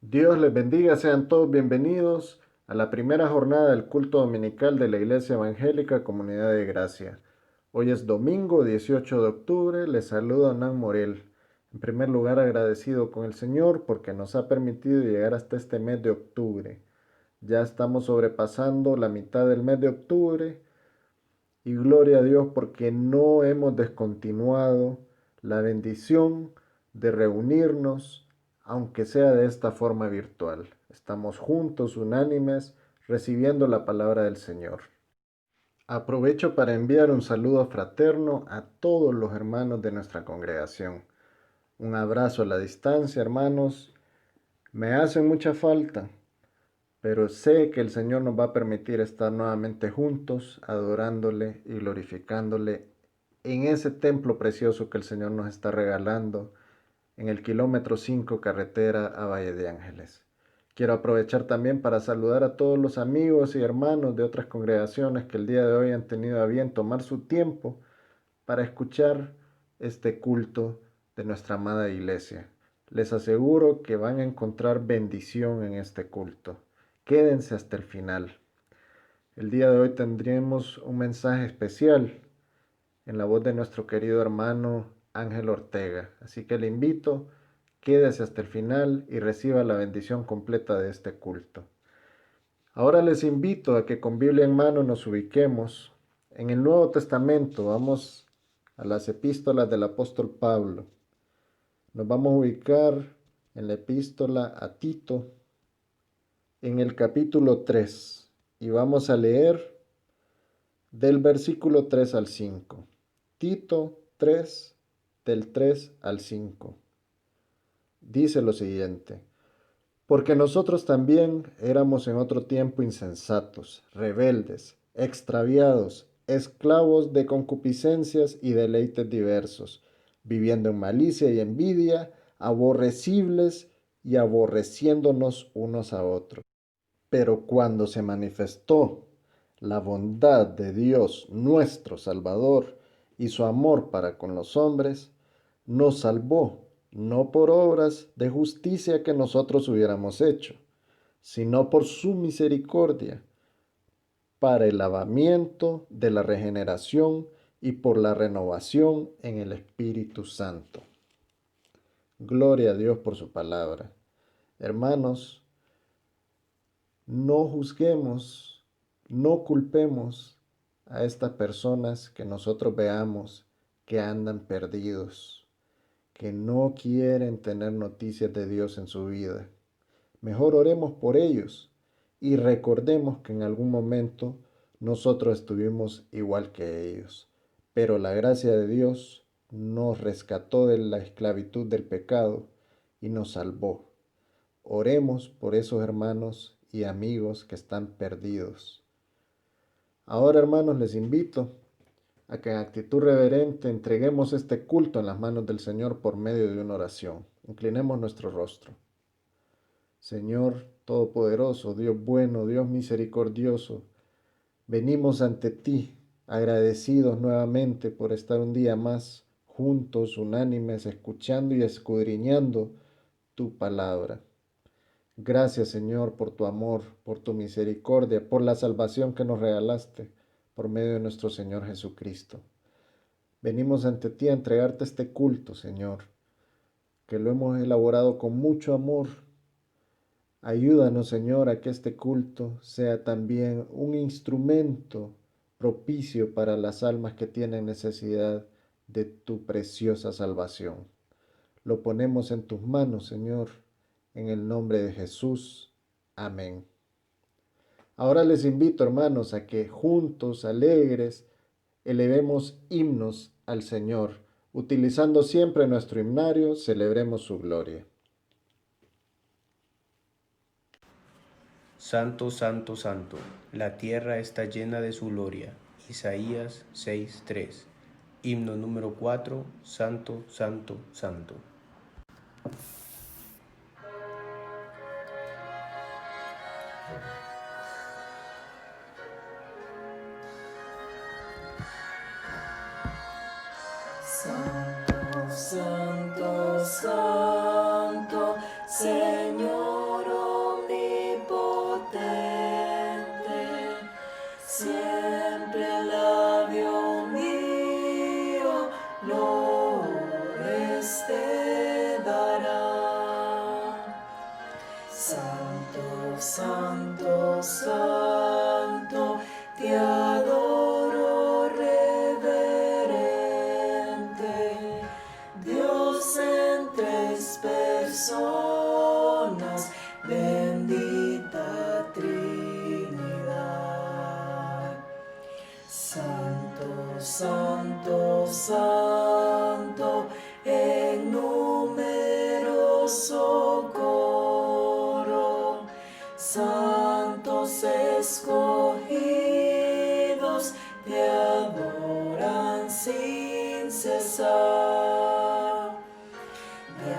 Dios les bendiga, sean todos bienvenidos a la primera jornada del culto dominical de la Iglesia Evangélica Comunidad de Gracia. Hoy es domingo 18 de octubre, les saluda Nan Morel. En primer lugar, agradecido con el Señor porque nos ha permitido llegar hasta este mes de octubre. Ya estamos sobrepasando la mitad del mes de octubre y gloria a Dios porque no hemos descontinuado la bendición de reunirnos, aunque sea de esta forma virtual. Estamos juntos, unánimes, recibiendo la palabra del Señor. Aprovecho para enviar un saludo fraterno a todos los hermanos de nuestra congregación. Un abrazo a la distancia, hermanos. Me hacen mucha falta, pero sé que el Señor nos va a permitir estar nuevamente juntos, adorándole y glorificándole en ese templo precioso que el Señor nos está regalando en el kilómetro 5 carretera a Valle de Ángeles. Quiero aprovechar también para saludar a todos los amigos y hermanos de otras congregaciones que el día de hoy han tenido a bien tomar su tiempo para escuchar este culto de nuestra amada iglesia. Les aseguro que van a encontrar bendición en este culto. Quédense hasta el final. El día de hoy tendremos un mensaje especial en la voz de nuestro querido hermano Ángel Ortega. Así que le invito, quédese hasta el final y reciba la bendición completa de este culto. Ahora les invito a que con Biblia en mano nos ubiquemos en el Nuevo Testamento. Vamos a las epístolas del apóstol Pablo. Nos vamos a ubicar en la epístola a Tito, en el capítulo 3, y vamos a leer del versículo 3 al 5. Tito 3, del 3 al 5. Dice lo siguiente: porque nosotros también éramos en otro tiempo insensatos, rebeldes, extraviados, esclavos de concupiscencias y deleites diversos, viviendo en malicia y envidia, aborrecibles y aborreciéndonos unos a otros. Pero cuando se manifestó la bondad de Dios nuestro Salvador y su amor para con los hombres, nos salvó, no por obras de justicia que nosotros hubiéramos hecho, sino por su misericordia, para el lavamiento de la regeneración y por la renovación en el Espíritu Santo. Gloria a Dios por su palabra. Hermanos, no juzguemos, no culpemos a estas personas que nosotros veamos que andan perdidos, que no quieren tener noticias de Dios en su vida. Mejor oremos por ellos y recordemos que en algún momento nosotros estuvimos igual que ellos, pero la gracia de Dios nos rescató de la esclavitud del pecado y nos salvó. Oremos por esos hermanos y amigos que están perdidos. Ahora, hermanos, les invito a que en actitud reverente entreguemos este culto en las manos del Señor por medio de una oración. Inclinemos nuestro rostro. Señor Todopoderoso, Dios bueno, Dios misericordioso, venimos ante ti agradecidos nuevamente por estar un día más juntos, unánimes, escuchando y escudriñando tu palabra. Gracias, Señor, por tu amor, por tu misericordia, por la salvación que nos regalaste por medio de nuestro Señor Jesucristo. Venimos ante ti a entregarte este culto, Señor, que lo hemos elaborado con mucho amor. Ayúdanos, Señor, a que este culto sea también un instrumento propicio para las almas que tienen necesidad de tu preciosa salvación. Lo ponemos en tus manos, Señor, en el nombre de Jesús. Amén. Ahora les invito, hermanos, a que juntos, alegres, elevemos himnos al Señor. Utilizando siempre nuestro himnario, celebremos su gloria. Santo, santo, santo, la tierra está llena de su gloria. Isaías 6:3. Himno número 4, Santo, santo, santo. Santo, santo, santo, Señor Dios te dará. Santo, santo, santo, te adoro reverente. Dios en tres personas, bendita Trinidad. Santo, santo, santo, en numeroso coro, santos escogidos te adoran sin cesar. De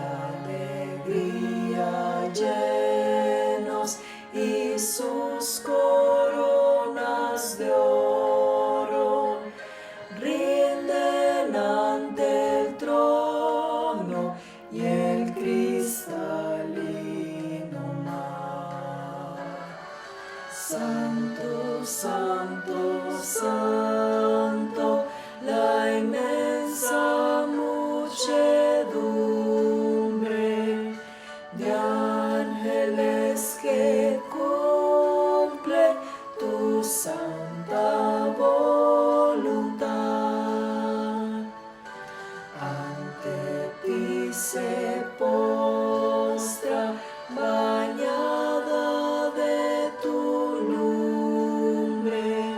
alegría llenos y sus coronas de oro rinden ante el trono y el cristalino mar. Santo, santo, santo, la inmensa muchedumbre de ángeles que cumple tu santa voluntad. Ante ti se postra, bañada de tu lumbre,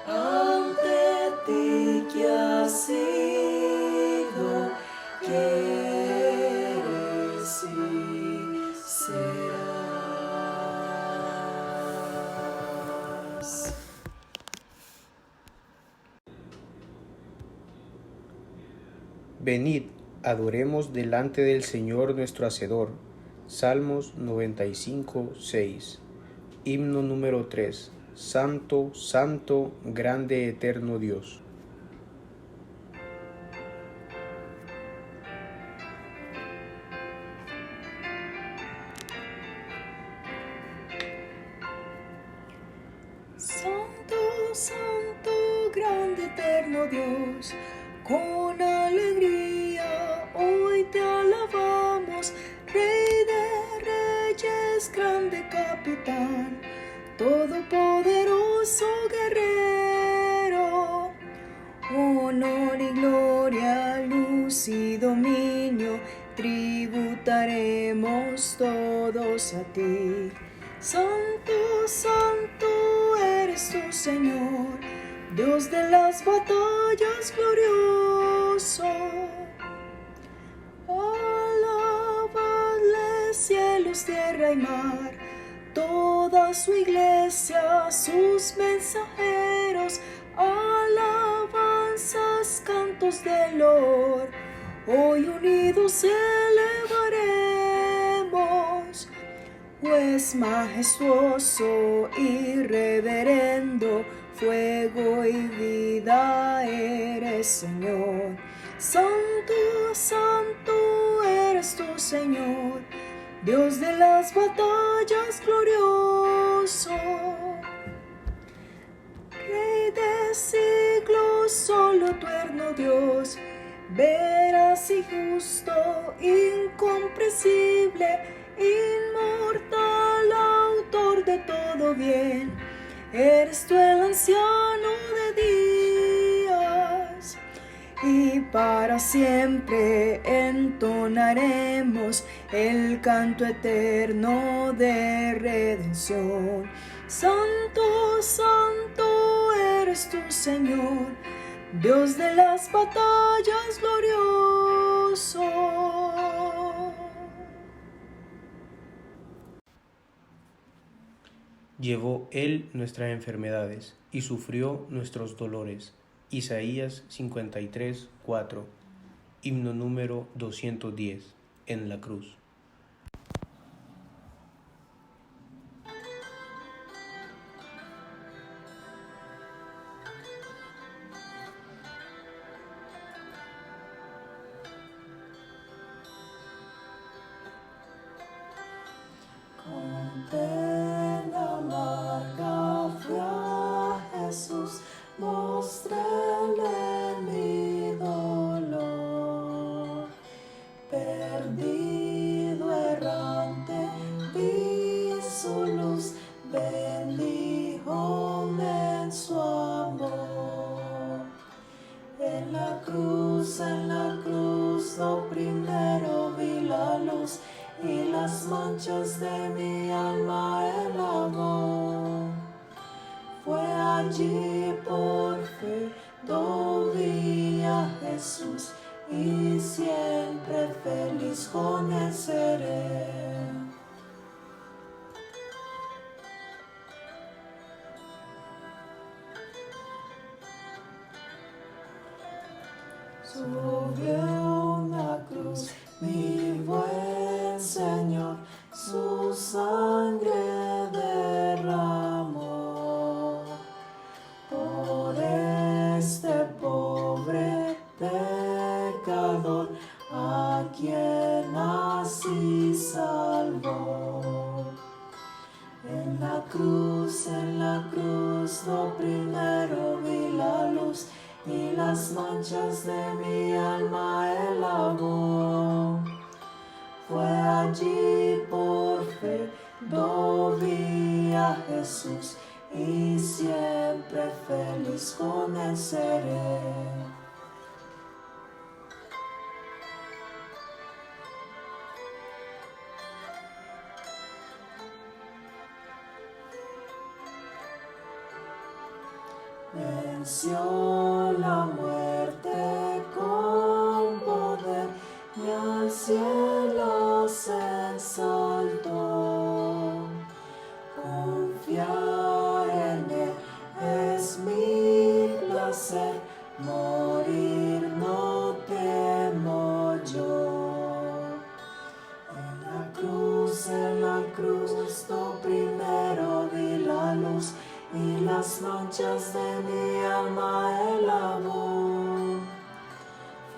ante ti que has sido, que eres y serás. Venid, adoremos delante del Señor nuestro Hacedor. Salmos 95, 6. Himno número 3. Santo, santo, grande eterno Dios. Santo, santo, grande eterno Dios, con alegría hoy te alabamos, Rey de reyes, grande capitán, todopoderoso guerrero. Honor y gloria, luz y dominio, tributaremos todos a ti. Santo, santo eres tu Señor, Dios de las batallas glorioso. Alabadle cielos, tierra y mar, toda su iglesia, sus mensajeros, alabanzas, cantos de loor, hoy unidos elevaremos. Pues majestuoso y reverendo, fuego y vida eres, Señor. Santo, santo eres tu Señor, Dios de las batallas glorioso. Rey de siglos, solo eterno Dios, veraz y justo, incomprensible, inmortal, autor de todo bien, eres tú el anciano de días, y para siempre entonaremos el canto eterno de redención. Santo, santo eres tú, Señor, Dios de las batallas glorioso. Llevó él nuestras enfermedades y sufrió nuestros dolores. Isaías 53, 4. Himno número 210. En la cruz. Con pena amarga fui a Jesús, mostréle mi dolor, la luz y las manchas de mi alma él lavó. Fue allí por fe, vi a Jesús y siempre feliz con él seré. Sobre una cruz, mi buen Señor, su sangre derramó. Por este pobre pecador, a quien así salvó. En la cruz, lo primero vi la luz y las manchas de mi alma él lavó. Fue allí por fe, vi a Jesús y siempre feliz con él seré. Venció la muerte con poder y al cielo se exaltó. Confiar en él es mi placer, morir no temo yo. En la cruz, lo primero vi la luz y las manchas de mi alma él lavó.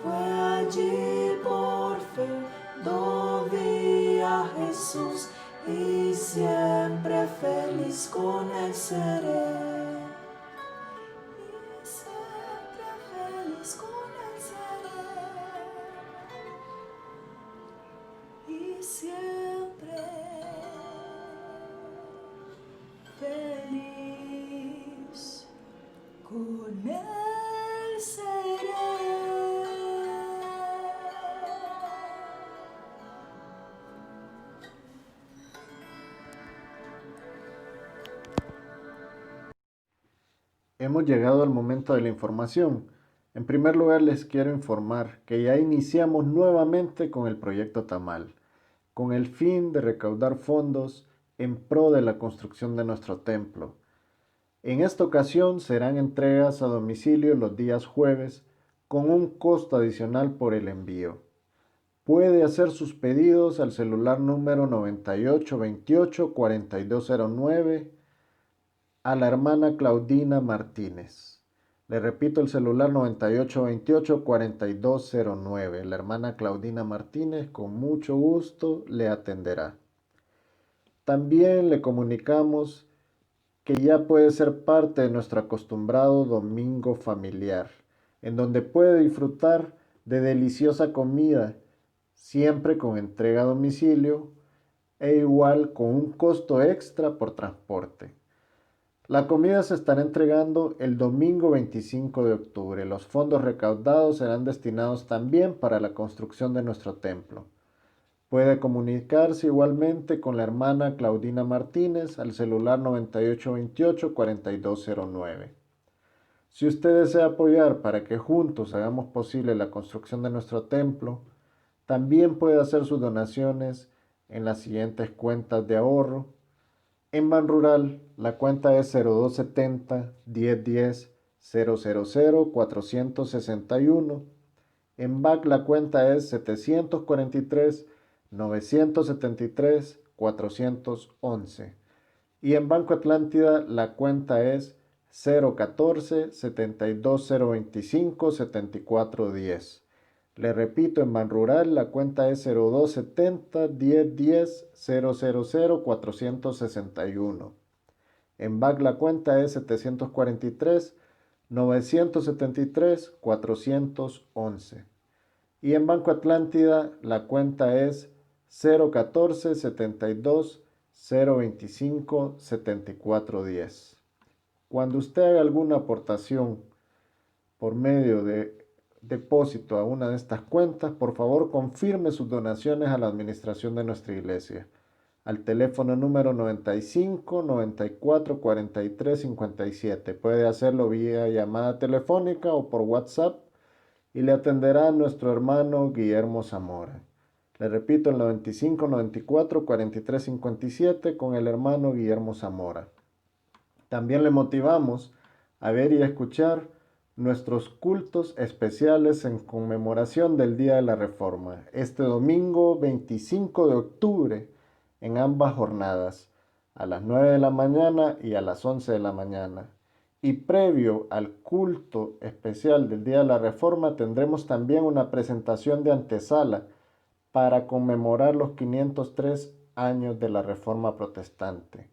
Fue allí por fe, vi a Jesús y siempre feliz con él seré. Y siempre feliz con él seré. Y siempre feliz con él seré. Hemos llegado al momento de la información. En primer lugar, les quiero informar que ya iniciamos nuevamente con el proyecto Tamal, con el fin de recaudar fondos en pro de la construcción de nuestro templo. En esta ocasión serán entregas a domicilio los días jueves con un costo adicional por el envío. Puede hacer sus pedidos al celular número 9828-4209 a la hermana Claudina Martínez. Le repito el celular 9828-4209. La hermana Claudina Martínez con mucho gusto le atenderá. También le comunicamos que ya puede ser parte de nuestro acostumbrado domingo familiar, en donde puede disfrutar de deliciosa comida, siempre con entrega a domicilio e igual con un costo extra por transporte. La comida se estará entregando el domingo 25 de octubre. Los fondos recaudados serán destinados también para la construcción de nuestro templo. Puede comunicarse igualmente con la hermana Claudina Martínez al celular 9828-4209. Si usted desea apoyar para que juntos hagamos posible la construcción de nuestro templo, también puede hacer sus donaciones en las siguientes cuentas de ahorro. En Banrural, la cuenta es 0270 1010 000 461. En BAC la cuenta es 743 973 411. Y en Banco Atlántida la cuenta es 014 72025 7410. Le repito, en Banrural la cuenta es 0270 1010 000 461. En BAC la cuenta es 743 973 411. Y en Banco Atlántida la cuenta es 014 72 025 7410. Cuando usted haga alguna aportación por medio de depósito a una de estas cuentas, por favor confirme sus donaciones a la administración de nuestra iglesia. Al teléfono número 95 94 43 57. Puede hacerlo vía llamada telefónica o por WhatsApp y le atenderá nuestro hermano Guillermo Zamora. Le repito, el 95 94 43 57 con el hermano Guillermo Zamora. También le motivamos a ver y a escuchar nuestros cultos especiales en conmemoración del Día de la Reforma, este domingo 25 de octubre, en ambas jornadas, a las 9 de la mañana y a las 11 de la mañana. Y previo al culto especial del Día de la Reforma tendremos también una presentación de antesala para conmemorar los 503 años de la Reforma Protestante.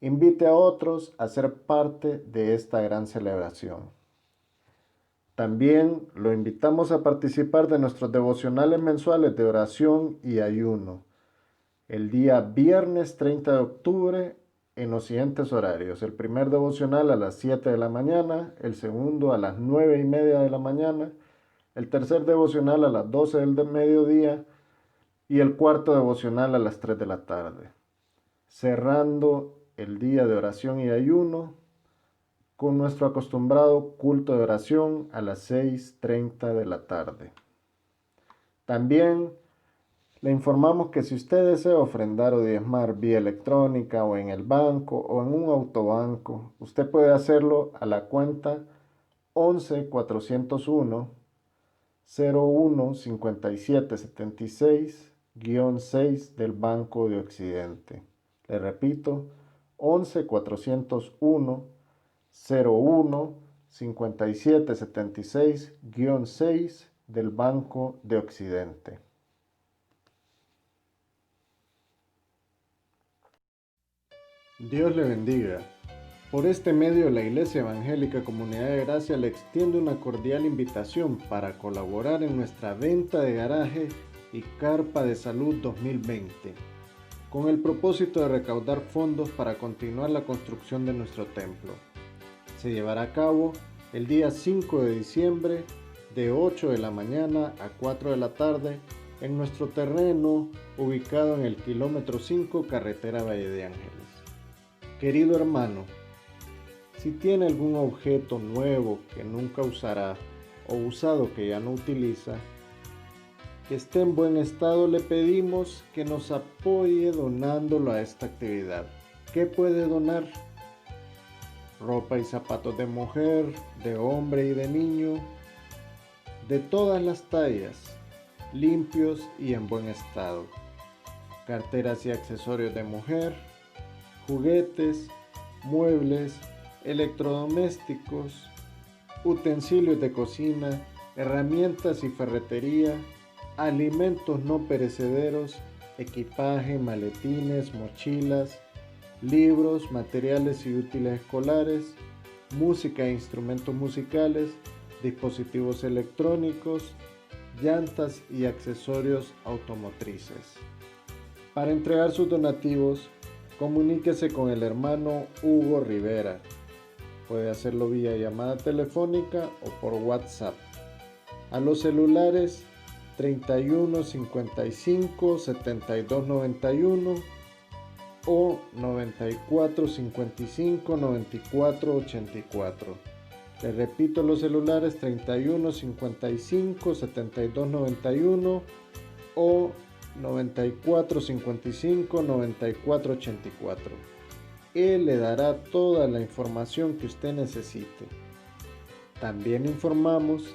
Invite a otros a ser parte de esta gran celebración. También lo invitamos a participar de nuestros devocionales mensuales de oración y ayuno, el día viernes 30 de octubre en los siguientes horarios. El primer devocional a las 7 de la mañana, el segundo a las 9:30 de la mañana, el tercer devocional a las 12 del mediodía y el cuarto devocional a las 3 de la tarde. Cerrando el día de oración y ayuno con nuestro acostumbrado culto de oración a las 6:30 de la tarde. También le informamos que si usted desea ofrendar o diezmar vía electrónica o en el banco o en un autobanco, usted puede hacerlo a la cuenta 11 401 01 57 76-6 del Banco de Occidente. Le repito, 11 401 01 57 76-6 del Banco de Occidente. Dios le bendiga. Por este medio, la Iglesia Evangélica Comunidad de Gracia le extiende una cordial invitación para colaborar en nuestra venta de garaje y carpa de salud 2020, con el propósito de recaudar fondos para continuar la construcción de nuestro templo. Se llevará a cabo el día 5 de diciembre de 8 de la mañana a 4 de la tarde en nuestro terreno ubicado en el kilómetro 5 carretera Valle de Ángeles. Querido hermano, si tiene algún objeto nuevo que nunca usará o usado que ya no utiliza, que esté en buen estado, le pedimos que nos apoye donándolo a esta actividad. ¿Qué puede donar? Ropa y zapatos de mujer, de hombre y de niño, de todas las tallas, limpios y en buen estado. Carteras y accesorios de mujer, juguetes, muebles, electrodomésticos, utensilios de cocina, herramientas y ferretería, alimentos no perecederos, equipaje, maletines, mochilas, libros, materiales y útiles escolares, música e instrumentos musicales, dispositivos electrónicos, llantas y accesorios automotrices. Para entregar sus donativos, comuníquese con el hermano Hugo Rivera. Puede hacerlo vía llamada telefónica o por WhatsApp. A los celulares 31 55 72 91 o 94 55 94 84. Le repito los celulares 31 55 72 91 o 94 55 94 84. Él le dará toda la información que usted necesite. También informamos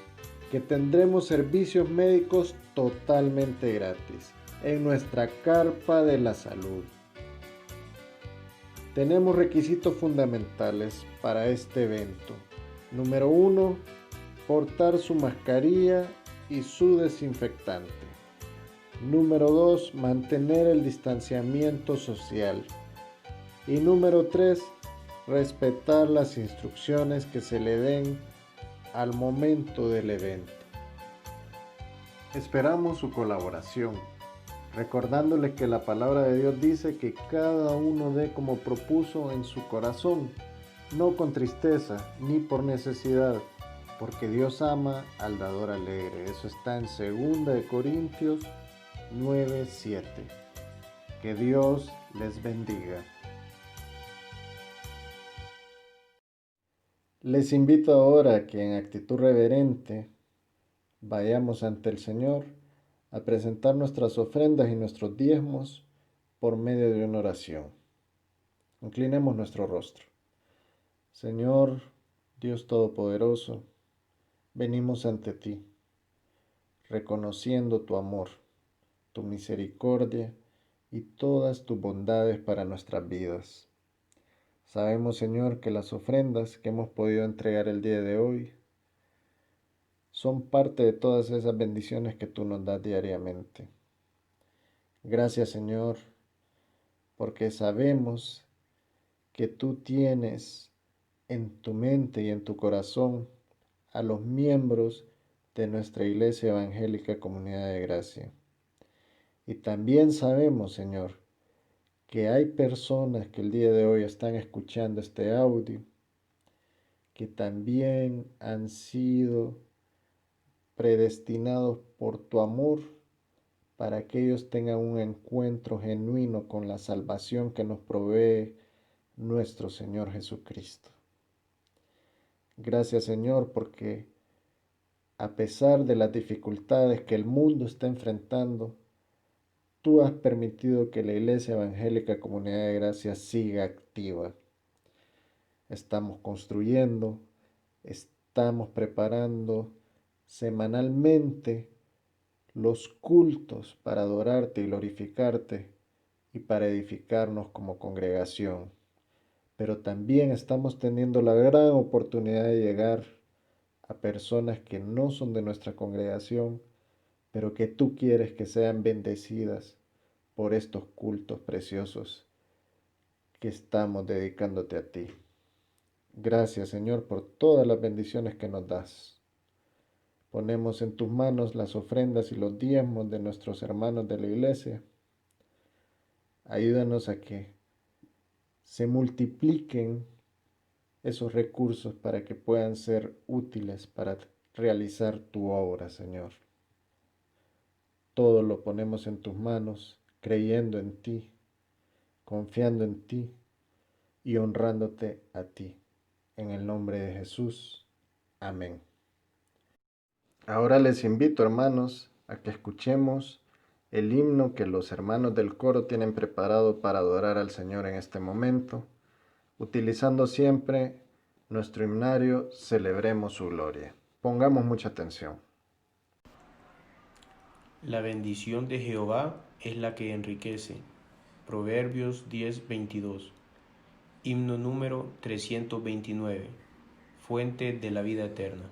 que tendremos servicios médicos totalmente gratis en nuestra carpa de la salud. Tenemos requisitos fundamentales para este evento. Número 1, portar su mascarilla y su desinfectante. Número 2, mantener el distanciamiento social. Y número 3, respetar las instrucciones que se le den al momento del evento. Esperamos su colaboración, recordándoles que la palabra de Dios dice que cada uno dé como propuso en su corazón, no con tristeza ni por necesidad, porque Dios ama al dador alegre. Eso está en 2 Corintios 9:7. Que Dios les bendiga. Les invito ahora a que en actitud reverente vayamos ante el Señor a presentar nuestras ofrendas y nuestros diezmos por medio de una oración. Inclinemos nuestro rostro. Señor, Dios Todopoderoso, venimos ante ti, reconociendo tu amor, tu misericordia y todas tus bondades para nuestras vidas. Sabemos, Señor, que las ofrendas que hemos podido entregar el día de hoy son parte de todas esas bendiciones que tú nos das diariamente. Gracias, Señor, porque sabemos que tú tienes en tu mente y en tu corazón a los miembros de nuestra Iglesia Evangélica Comunidad de Gracia. Y también sabemos, Señor, que hay personas que el día de hoy están escuchando este audio, que también han sido predestinados por tu amor para que ellos tengan un encuentro genuino con la salvación que nos provee nuestro Señor Jesucristo. Gracias, Señor, porque a pesar de las dificultades que el mundo está enfrentando, tú has permitido que la Iglesia Evangélica Comunidad de Gracia siga activa. Estamos construyendo, estamos preparando semanalmente los cultos para adorarte y glorificarte y para edificarnos como congregación. Pero también estamos teniendo la gran oportunidad de llegar a personas que no son de nuestra congregación, pero que tú quieres que sean bendecidas por estos cultos preciosos que estamos dedicándote a ti. Gracias, Señor, por todas las bendiciones que nos das. Ponemos en tus manos las ofrendas y los diezmos de nuestros hermanos de la iglesia. Ayúdanos a que se multipliquen esos recursos para que puedan ser útiles para realizar tu obra, Señor. Todo lo ponemos en tus manos, creyendo en ti, confiando en ti y honrándote a ti. En el nombre de Jesús. Amén. Ahora les invito, hermanos, a que escuchemos el himno que los hermanos del coro tienen preparado para adorar al Señor en este momento, utilizando siempre nuestro himnario Celebremos su gloria. Pongamos mucha atención. La bendición de Jehová es la que enriquece. Proverbios 10:22. Himno número 329. Fuente de la vida eterna.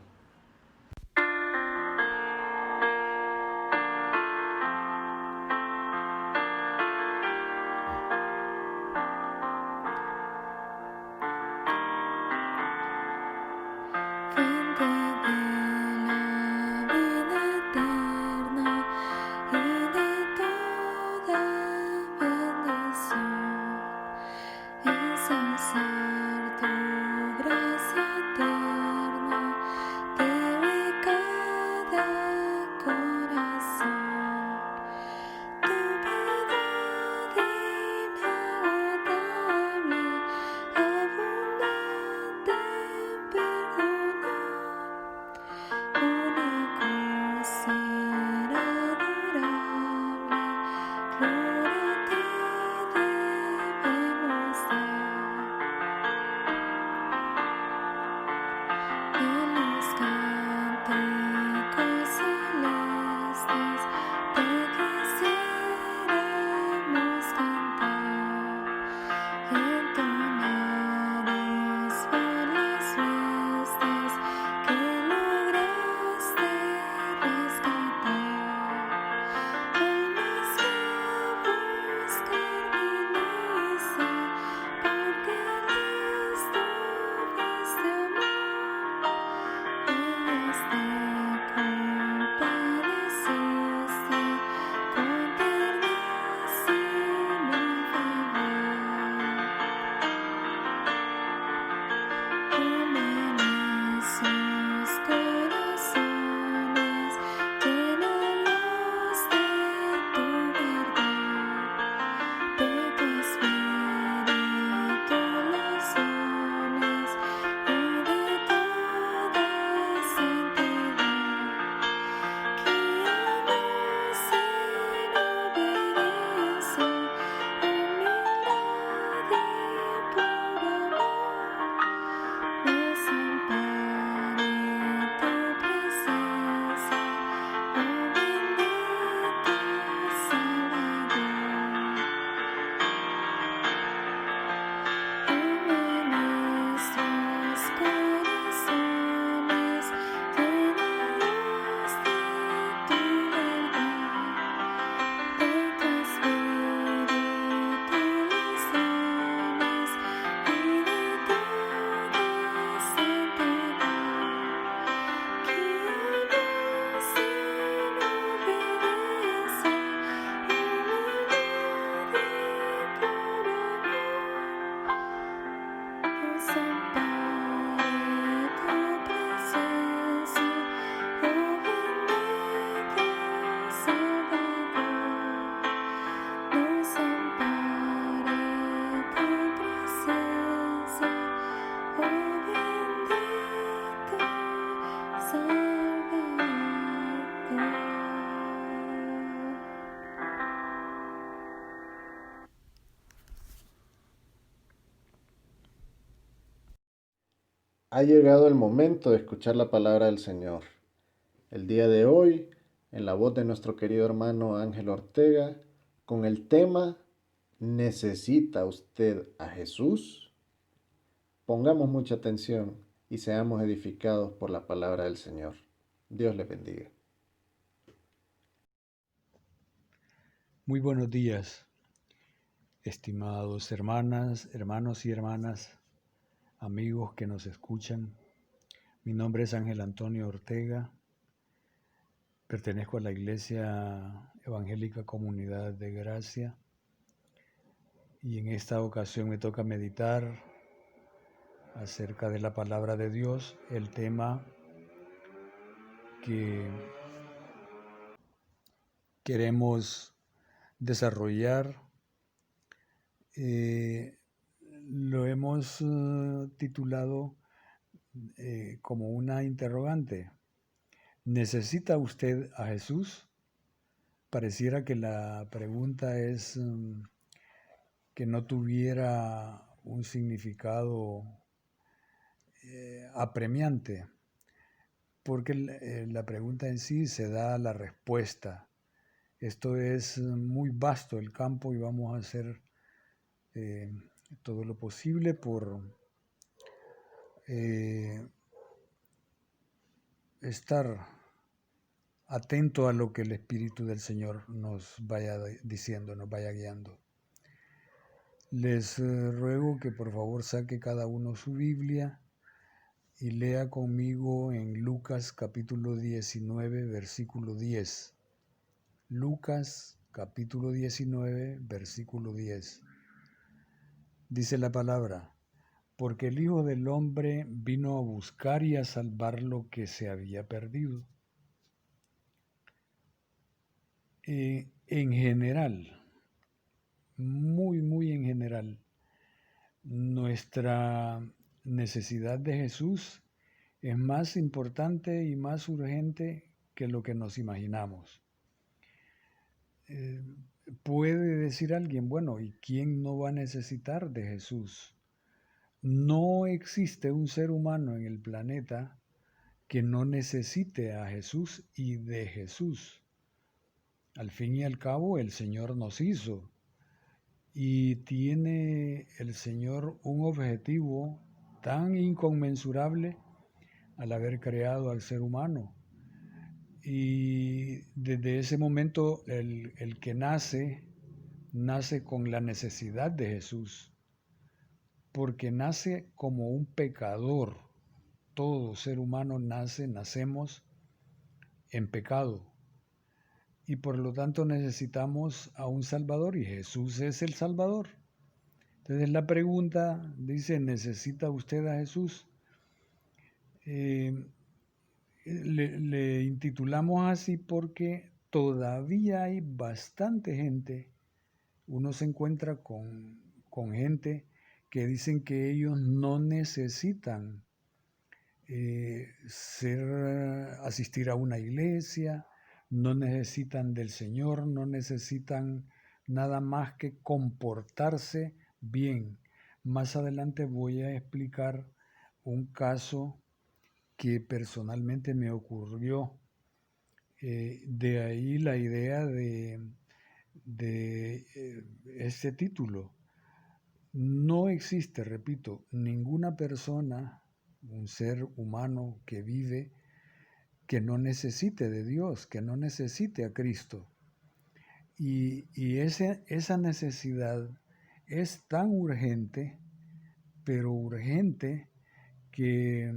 Ha llegado el momento de escuchar la palabra del Señor. El día de hoy, en la voz de nuestro querido hermano Ángel Ortega, con el tema ¿Necesita usted a Jesús? Pongamos mucha atención y seamos edificados por la palabra del Señor. Dios les bendiga. Muy buenos días, estimados hermanos y hermanas, amigos que nos escuchan. Mi nombre es Ángel Antonio Ortega, pertenezco a la Iglesia Evangélica Comunidad de Gracia y en esta ocasión me toca meditar acerca de la palabra de Dios, el tema que queremos desarrollar. Lo hemos titulado como una interrogante. ¿Necesita usted a Jesús? Pareciera que la pregunta es que no tuviera un significado apremiante, porque la pregunta en sí se da la respuesta. Esto es muy vasto el campo y vamos a hacer todo lo posible por estar atento a lo que el Espíritu del Señor nos vaya diciendo, nos vaya guiando. Les ruego que por favor saque cada uno su Biblia y lea conmigo en Lucas capítulo 19, versículo 10. Lucas capítulo 19, versículo 10. Dice la palabra: porque el Hijo del Hombre vino a buscar y a salvar lo que se había perdido. En general, muy en general, nuestra necesidad de Jesús es más importante y más urgente que lo que nos imaginamos. Puede decir alguien, bueno, ¿y quién no va a necesitar de Jesús? No existe un ser humano en el planeta que no necesite a Jesús y de Jesús. Al fin y al cabo, el Señor nos hizo y tiene el Señor un objetivo tan inconmensurable al haber creado al ser humano. Y desde ese momento el que nace con la necesidad de Jesús, porque nace como un pecador. Todo ser humano nacemos en pecado. Y por lo tanto necesitamos a un Salvador y Jesús es el Salvador. Entonces la pregunta dice, ¿necesita usted a Jesús? Le intitulamos así porque todavía hay bastante gente, uno se encuentra con gente que dicen que ellos no necesitan asistir a una iglesia, no necesitan del Señor, no necesitan nada más que comportarse bien. Más adelante voy a explicar un caso que personalmente me ocurrió. De ahí la idea de este título. No existe, repito, ninguna persona, un ser humano que vive, que no necesite de Dios, que no necesite a Cristo. Y esa necesidad es tan urgente, pero urgente que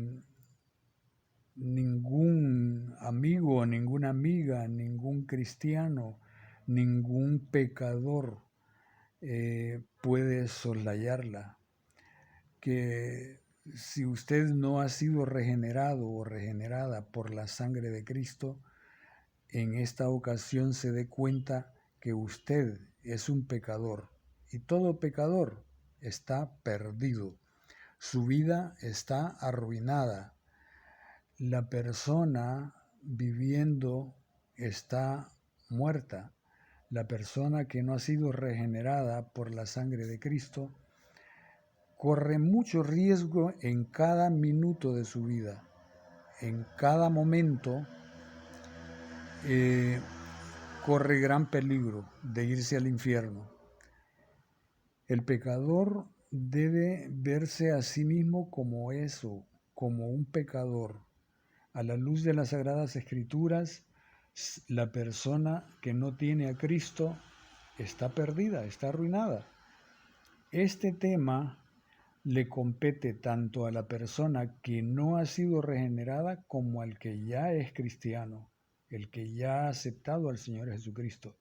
ningún amigo, ninguna amiga, ningún cristiano, ningún pecador puede soslayarla. Que si usted no ha sido regenerado o regenerada por la sangre de Cristo, en esta ocasión se dé cuenta que usted es un pecador y todo pecador está perdido. Su vida está arruinada. La persona viviendo está muerta. La persona que no ha sido regenerada por la sangre de Cristo, corre mucho riesgo en cada minuto de su vida, en cada momento corre gran peligro de irse al infierno. El pecador debe verse a sí mismo como eso, como un pecador. A la luz de las Sagradas Escrituras, la persona que no tiene a Cristo está perdida, está arruinada. Este tema le compete tanto a la persona que no ha sido regenerada como al que ya es cristiano, el que ya ha aceptado al Señor Jesucristo,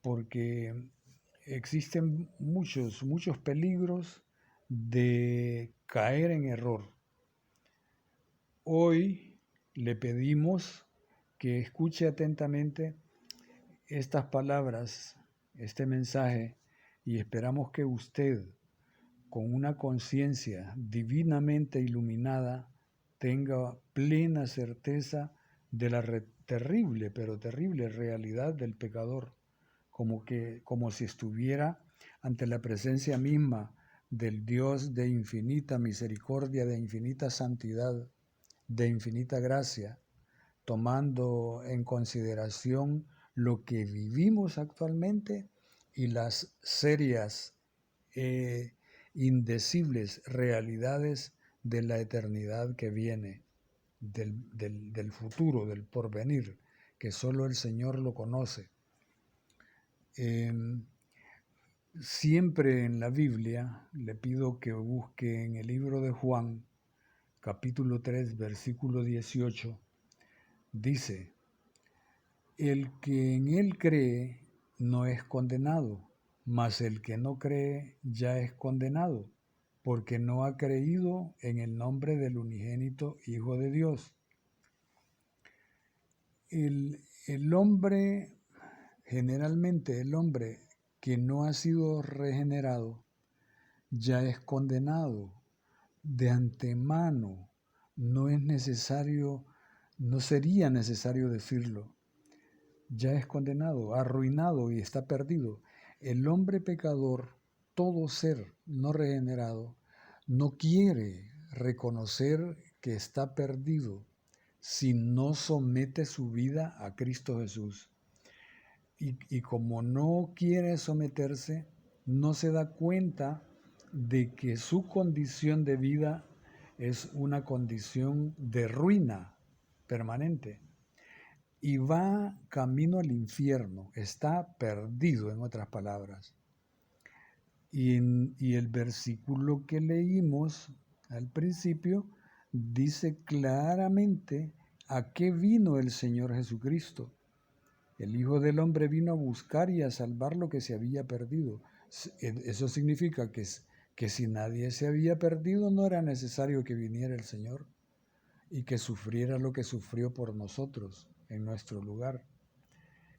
porque existen muchos peligros de caer en error. Hoy le pedimos que escuche atentamente estas palabras, este mensaje, y esperamos que usted, con una conciencia divinamente iluminada, tenga plena certeza de la terrible, pero terrible realidad del pecador, como si estuviera ante la presencia misma del Dios de infinita misericordia, de infinita santidad, de infinita gracia, tomando en consideración lo que vivimos actualmente y las serias, indecibles realidades de la eternidad que viene, del futuro, del porvenir, que solo el Señor lo conoce. Siempre en la Biblia le pido que busque en el libro de Juan, capítulo 3, versículo 18, dice: el que en él cree no es condenado, mas el que no cree ya es condenado, porque no ha creído en el nombre del unigénito Hijo de Dios. El hombre, generalmente el hombre que no ha sido regenerado, ya es condenado de antemano. No es necesario, no sería necesario decirlo. Ya es condenado, arruinado y está perdido. El hombre pecador, todo ser no regenerado, no quiere reconocer que está perdido si no somete su vida a Cristo Jesús. Y como no quiere someterse, no se da cuenta de que su condición de vida es una condición de ruina permanente. Y va camino al infierno, está perdido, en otras palabras. Y el versículo que leímos al principio dice claramente a qué vino el Señor Jesucristo. El Hijo del Hombre vino a buscar y a salvar lo que se había perdido. Eso significa que si nadie se había perdido, no era necesario que viniera el Señor y que sufriera lo que sufrió por nosotros en nuestro lugar.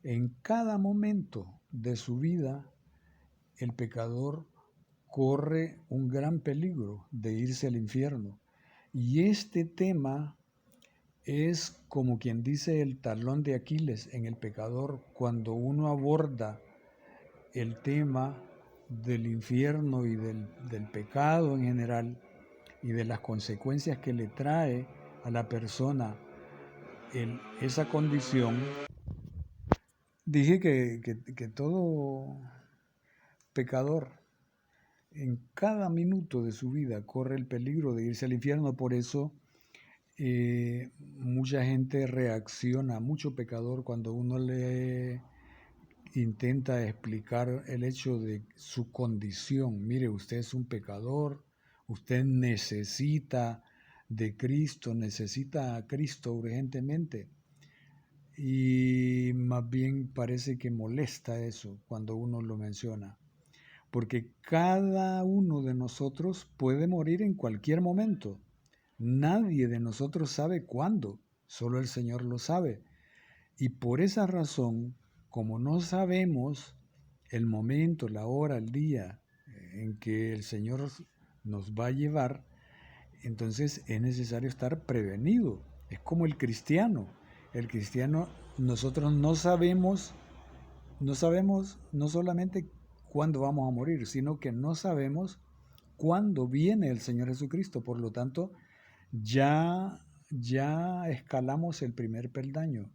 En cada momento de su vida, el pecador corre un gran peligro de irse al infierno. Y este tema es, como quien dice, el talón de Aquiles en el pecador cuando uno aborda el tema del infierno y del pecado en general y de las consecuencias que le trae a la persona en esa condición. Dije que todo pecador en cada minuto de su vida corre el peligro de irse al infierno. Por eso mucha gente reacciona, mucho pecador, cuando uno le intenta explicar el hecho de su condición. Mire, usted es un pecador, usted necesita de Cristo, necesita a Cristo urgentemente. Y más bien parece que molesta eso cuando uno lo menciona, porque cada uno de nosotros puede morir en cualquier momento. Nadie de nosotros sabe cuándo, solo el Señor lo sabe. Y por esa razón, como no sabemos el momento, la hora, el día en que el Señor nos va a llevar, entonces es necesario estar prevenido. Es como el cristiano. El cristiano, nosotros no sabemos no solamente cuándo vamos a morir, sino que no sabemos cuándo viene el Señor Jesucristo. Por lo tanto, ya escalamos el primer peldaño.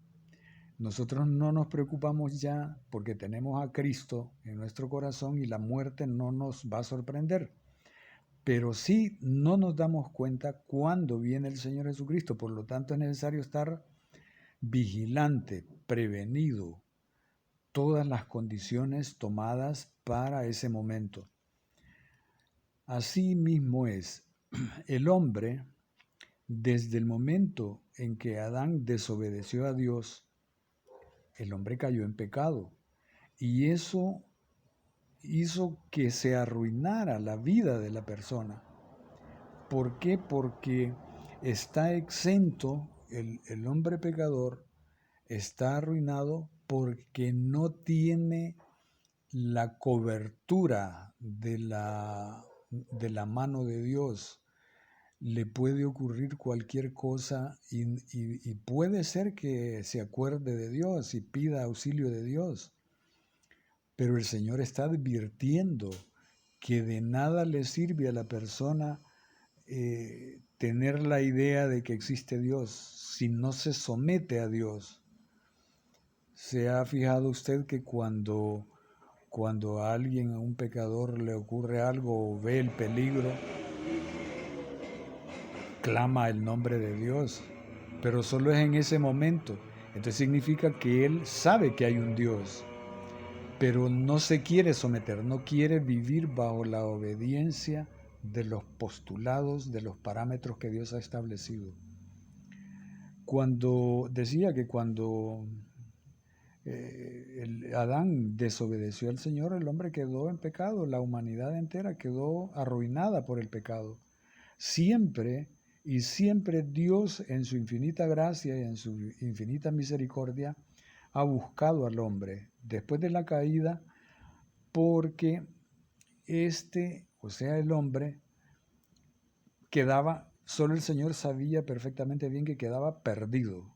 Nosotros no nos preocupamos ya porque tenemos a Cristo en nuestro corazón y la muerte no nos va a sorprender. Pero sí no nos damos cuenta cuándo viene el Señor Jesucristo. Por lo tanto, es necesario estar vigilante, prevenido, todas las condiciones tomadas para ese momento. Así mismo es, el hombre, desde el momento en que Adán desobedeció a Dios, el hombre cayó en pecado. Y eso hizo que se arruinara la vida de la persona. ¿Por qué? Porque está exento, el hombre pecador está arruinado porque no tiene la cobertura de la mano de Dios. Le puede ocurrir cualquier cosa y puede ser que se acuerde de Dios y pida auxilio de Dios. Pero el Señor está advirtiendo que de nada le sirve a la persona tener la idea de que existe Dios si no se somete a Dios. ¿Se ha fijado usted que cuando a alguien, a un pecador, le ocurre algo o ve el peligro, clama el nombre de Dios? Pero solo es en ese momento. Entonces significa que él sabe que hay un Dios, pero no se quiere someter, no quiere vivir bajo la obediencia de los postulados, de los parámetros que Dios ha establecido. Cuando decía que cuando Adán desobedeció al Señor, el hombre quedó en pecado, la humanidad entera quedó arruinada por el pecado. Siempre y siempre Dios, en su infinita gracia y en su infinita misericordia, ha buscado al hombre después de la caída, porque o sea, el hombre, solo el Señor sabía perfectamente bien que quedaba perdido,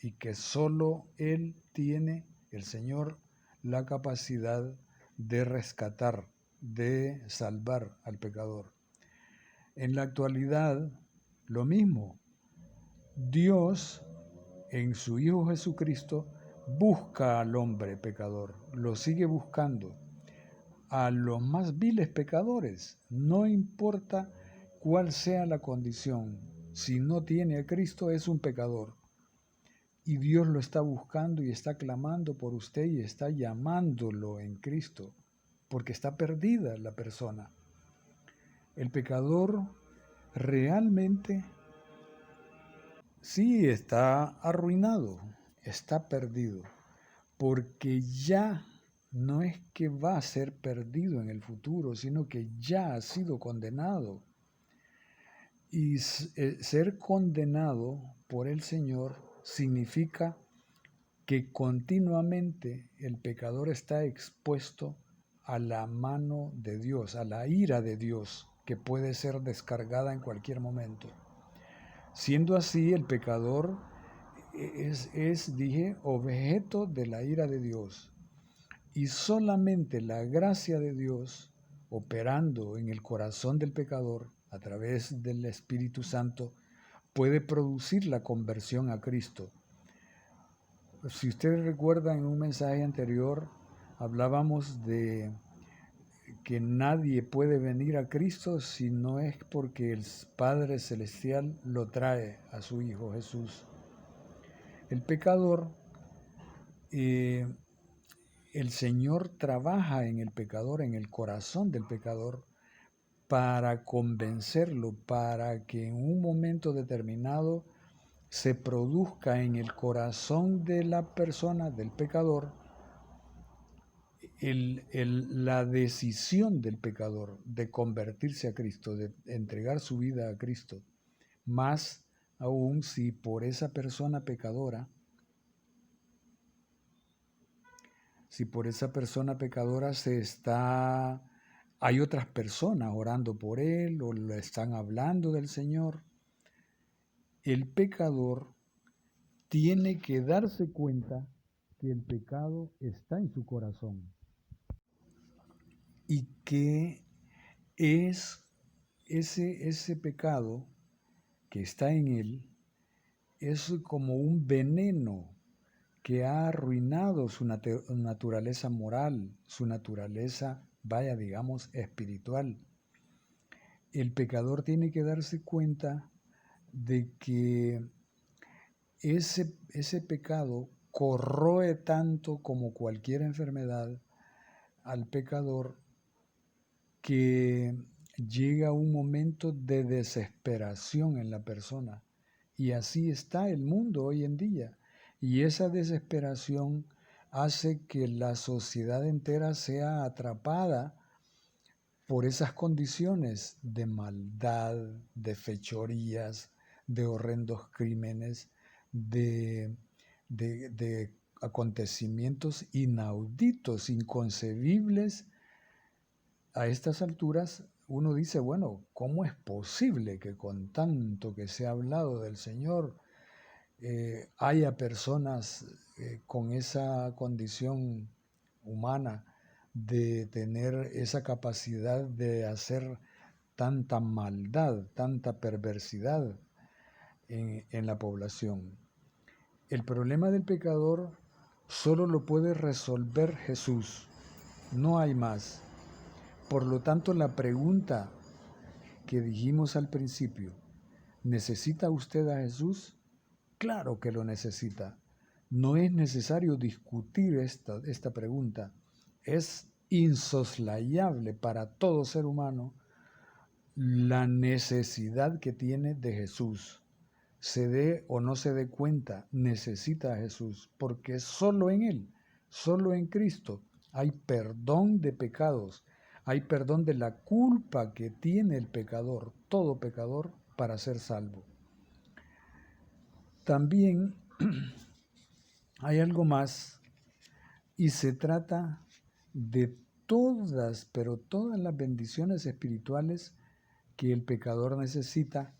y que solo Él tiene, el Señor, la capacidad de rescatar, de salvar al pecador. En la actualidad, lo mismo. Dios, en su Hijo Jesucristo, busca al hombre pecador, lo sigue buscando. A los más viles pecadores, no importa cuál sea la condición, si no tiene a Cristo es un pecador. Y Dios lo está buscando y está clamando por usted y está llamándolo en Cristo, porque está perdida la persona. El pecador realmente sí está arruinado, está perdido, porque ya no es que va a ser perdido en el futuro, sino que ya ha sido condenado. Y ser condenado por el Señor significa que continuamente el pecador está expuesto a la mano de Dios, a la ira de Dios, que puede ser descargada en cualquier momento. Siendo así, el pecador dije, objeto de la ira de Dios. Y solamente la gracia de Dios, operando en el corazón del pecador a través del Espíritu Santo, puede producir la conversión a Cristo. Si ustedes recuerdan, en un mensaje anterior hablábamos de que nadie puede venir a Cristo si no es porque el Padre Celestial lo trae a su Hijo Jesús. El pecador, el Señor trabaja en el pecador, en el corazón del pecador, para convencerlo, para que en un momento determinado se produzca en el corazón de la persona, del pecador, la decisión del pecador de convertirse a Cristo, de entregar su vida a Cristo. Más aún si por esa persona pecadora, hay otras personas orando por él o le están hablando del Señor, el pecador tiene que darse cuenta que el pecado está en su corazón y que es ese pecado que está en él, es como un veneno que ha arruinado su naturaleza moral, su naturaleza, vaya, digamos, espiritual. El pecador tiene que darse cuenta de que ese pecado corroe tanto como cualquier enfermedad al pecador, que llega un momento de desesperación en la persona. Y así está el mundo hoy en día. Y esa desesperación hace que la sociedad entera sea atrapada por esas condiciones de maldad, de fechorías, de horrendos crímenes, de, de acontecimientos inauditos, inconcebibles. A estas alturas uno dice, bueno, ¿cómo es posible que con tanto que se ha hablado del Señor haya personas con esa condición humana de tener esa capacidad de hacer tanta maldad, tanta perversidad en la población? El problema del pecador solo lo puede resolver Jesús, no hay más. Por lo tanto, la pregunta que dijimos al principio, ¿necesita usted a Jesús? Claro que lo necesita. No es necesario discutir esta pregunta. Es insoslayable para todo ser humano la necesidad que tiene de Jesús. Se dé o no se dé cuenta, necesita a Jesús, porque solo en Él, solo en Cristo, hay perdón de pecados, hay perdón de la culpa que tiene el pecador, todo pecador, para ser salvo. También hay algo más, y se trata de todas, pero todas las bendiciones espirituales que el pecador necesita,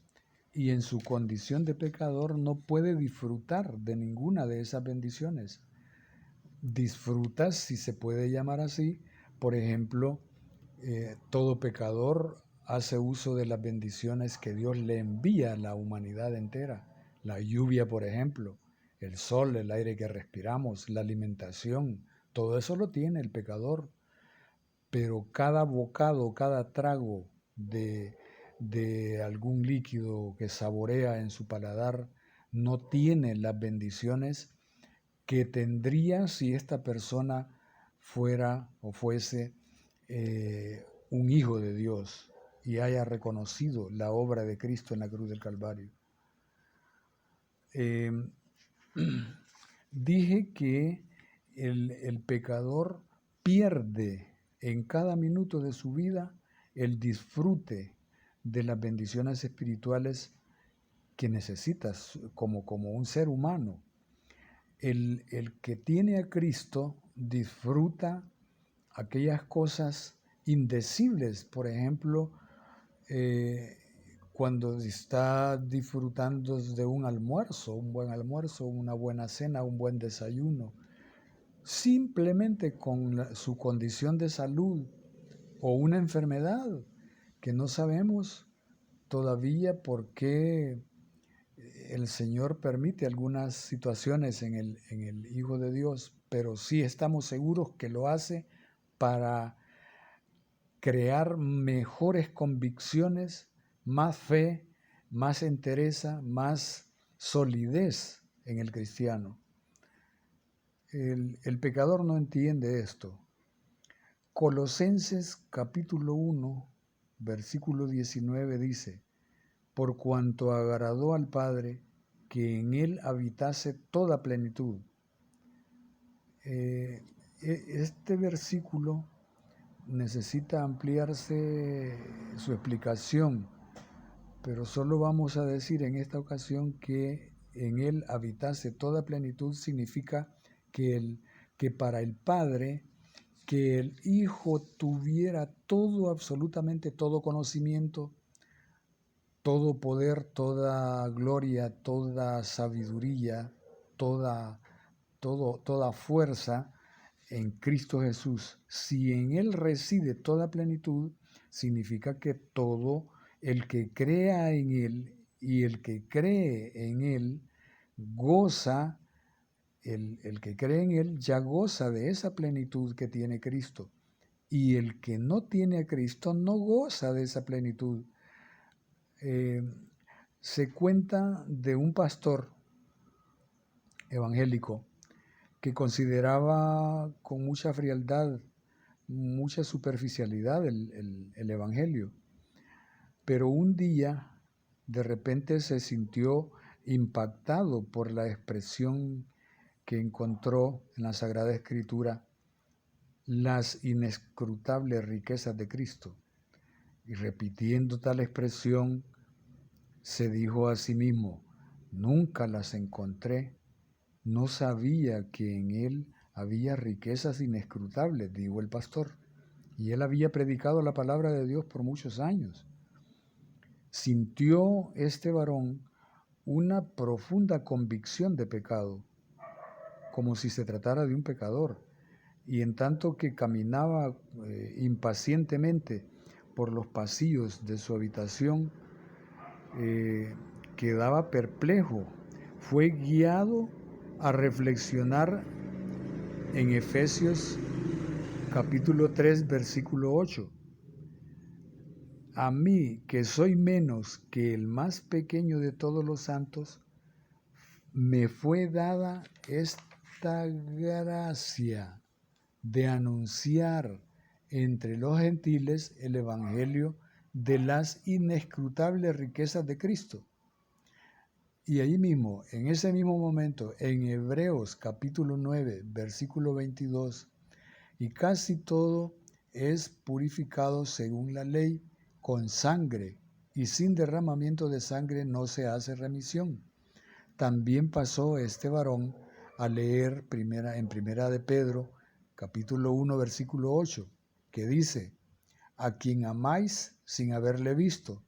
y en su condición de pecador no puede disfrutar de ninguna de esas bendiciones. Disfruta, si se puede llamar así, por ejemplo, todo pecador hace uso de las bendiciones que Dios le envía a la humanidad entera. La lluvia, por ejemplo, el sol, el aire que respiramos, la alimentación, todo eso lo tiene el pecador. Pero cada bocado, cada trago de algún líquido que saborea en su paladar no tiene las bendiciones que tendría si esta persona fuera o fuese un hijo de Dios y haya reconocido la obra de Cristo en la cruz del Calvario. Dije que el pecador pierde en cada minuto de su vida el disfrute de las bendiciones espirituales que necesitas como un ser humano. El que tiene a Cristo disfruta aquellas cosas indecibles, por ejemplo, cuando está disfrutando de un almuerzo, un buen almuerzo, una buena cena, un buen desayuno, simplemente con su condición de salud o una enfermedad que no sabemos todavía por qué el Señor permite algunas situaciones en el Hijo de Dios, pero sí estamos seguros que lo hace para crear mejores convicciones, más fe, más entereza, más solidez en el cristiano. El pecador no entiende esto. Colosenses capítulo 1, versículo 19 dice: por cuanto agradó al Padre que en él habitase toda plenitud. Este versículo necesita ampliarse su explicación, pero solo vamos a decir en esta ocasión que en él habitase toda plenitud significa que para el Padre, que el Hijo tuviera todo, absolutamente todo conocimiento, todo poder, toda gloria, toda sabiduría, toda fuerza en Cristo Jesús. Si en Él reside toda plenitud, significa que todo el que crea en Él y el que cree en Él goza, el que cree en Él ya goza de esa plenitud que tiene Cristo. Y el que no tiene a Cristo no goza de esa plenitud. Se cuenta de un pastor evangélico que consideraba con mucha frialdad, mucha superficialidad el Evangelio. Pero un día, de repente se sintió impactado por la expresión que encontró en la Sagrada Escritura, las inescrutables riquezas de Cristo. Y repitiendo tal expresión, se dijo a sí mismo, nunca las encontré, no sabía que en Él había riquezas inescrutables, dijo el pastor. Y él había predicado la palabra de Dios por muchos años. Sintió este varón una profunda convicción de pecado, como si se tratara de un pecador. Y en tanto que caminaba impacientemente por los pasillos de su habitación, quedaba perplejo. Fue guiado a reflexionar en Efesios capítulo 3, versículo 8. A mí, que soy menos que el más pequeño de todos los santos, me fue dada esta gracia de anunciar entre los gentiles el evangelio de las inescrutables riquezas de Cristo. Y ahí mismo, en ese mismo momento, en Hebreos capítulo 9, versículo 22, y casi todo es purificado según la ley, con sangre, y sin derramamiento de sangre no se hace remisión. También pasó este varón a leer en primera de Pedro, capítulo 1, versículo 8, que dice, a quien amáis sin haberle visto,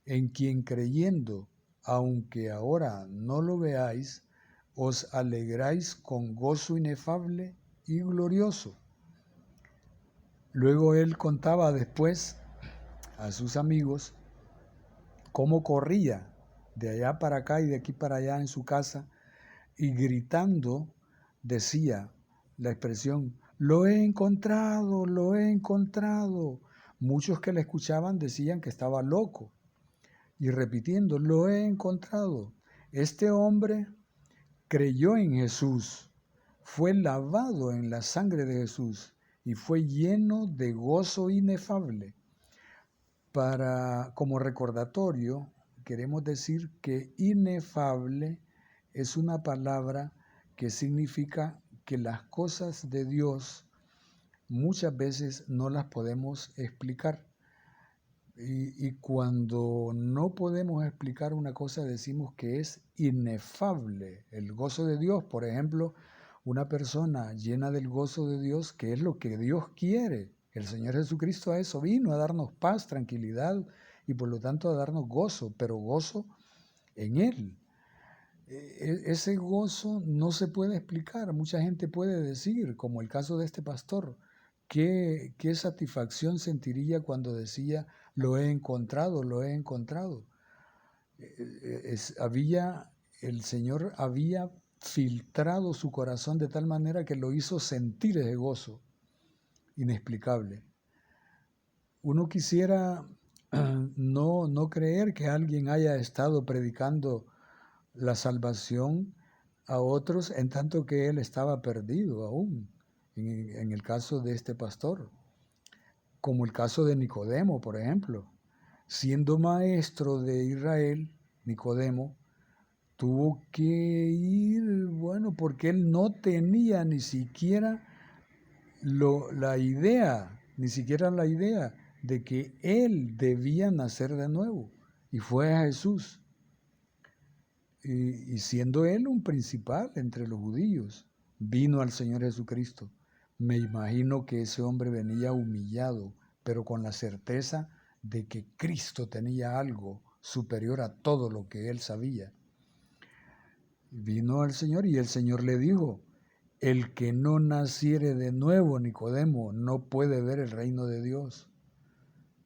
en quien creyendo, aunque ahora no lo veáis, os alegráis con gozo inefable y glorioso. Luego él contaba después a sus amigos cómo corría de allá para acá y de aquí para allá en su casa y gritando decía la expresión, lo he encontrado, lo he encontrado. Muchos que le escuchaban decían que estaba loco y repitiendo, lo he encontrado. Este hombre creyó en Jesús, fue lavado en la sangre de Jesús y fue lleno de gozo inefable. Como recordatorio, queremos decir que inefable es una palabra que significa que las cosas de Dios muchas veces no las podemos explicar. Y cuando no podemos explicar una cosa, decimos que es inefable. El gozo de Dios, por ejemplo, una persona llena del gozo de Dios, que es lo que Dios quiere. El Señor Jesucristo a eso vino, a darnos paz, tranquilidad y por lo tanto a darnos gozo, pero gozo en Él. Ese gozo no se puede explicar. Mucha gente puede decir, como el caso de este pastor, qué satisfacción sentiría cuando decía, lo he encontrado, lo he encontrado. El Señor había filtrado su corazón de tal manera que lo hizo sentir ese gozo inexplicable. Uno quisiera no creer que alguien haya estado predicando la salvación a otros en tanto que él estaba perdido aún, en el caso de este pastor, como el caso de Nicodemo, por ejemplo. Siendo maestro de Israel, Nicodemo tuvo que ir, porque él no tenía ni siquiera la idea de que él debía nacer de nuevo, y fue a Jesús. Y siendo él un principal entre los judíos, vino al Señor Jesucristo. Me imagino que ese hombre venía humillado, pero con la certeza de que Cristo tenía algo superior a todo lo que él sabía. Vino al Señor y el Señor le dijo, el que no naciere de nuevo, Nicodemo, no puede ver el reino de Dios.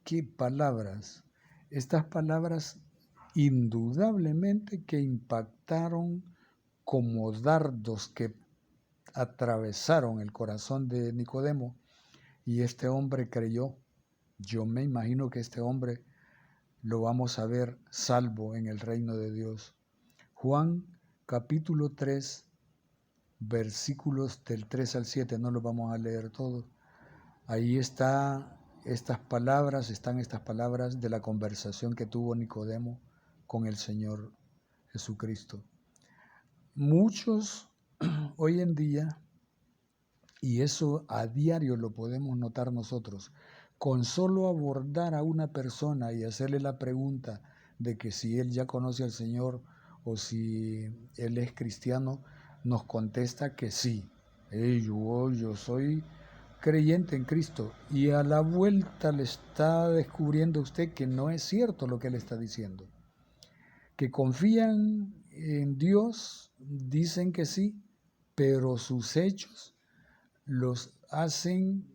qué palabras. Estas palabras indudablemente que impactaron como dardos que atravesaron el corazón de Nicodemo, y este hombre creyó. Yo me imagino que este hombre lo vamos a ver salvo en el reino de Dios. Juan capítulo 3, versículos del 3 al 7, no los vamos a leer todos. Ahí están estas palabras de la conversación que tuvo Nicodemo con el Señor Jesucristo. Muchos hoy en día, y eso a diario lo podemos notar nosotros, con solo abordar a una persona y hacerle la pregunta de que si él ya conoce al Señor o si él es cristiano, nos contesta que sí. Yo soy creyente en Cristo, y a la vuelta le está descubriendo usted que no es cierto lo que él está diciendo. Que confían en Dios, dicen que sí, pero sus hechos los hacen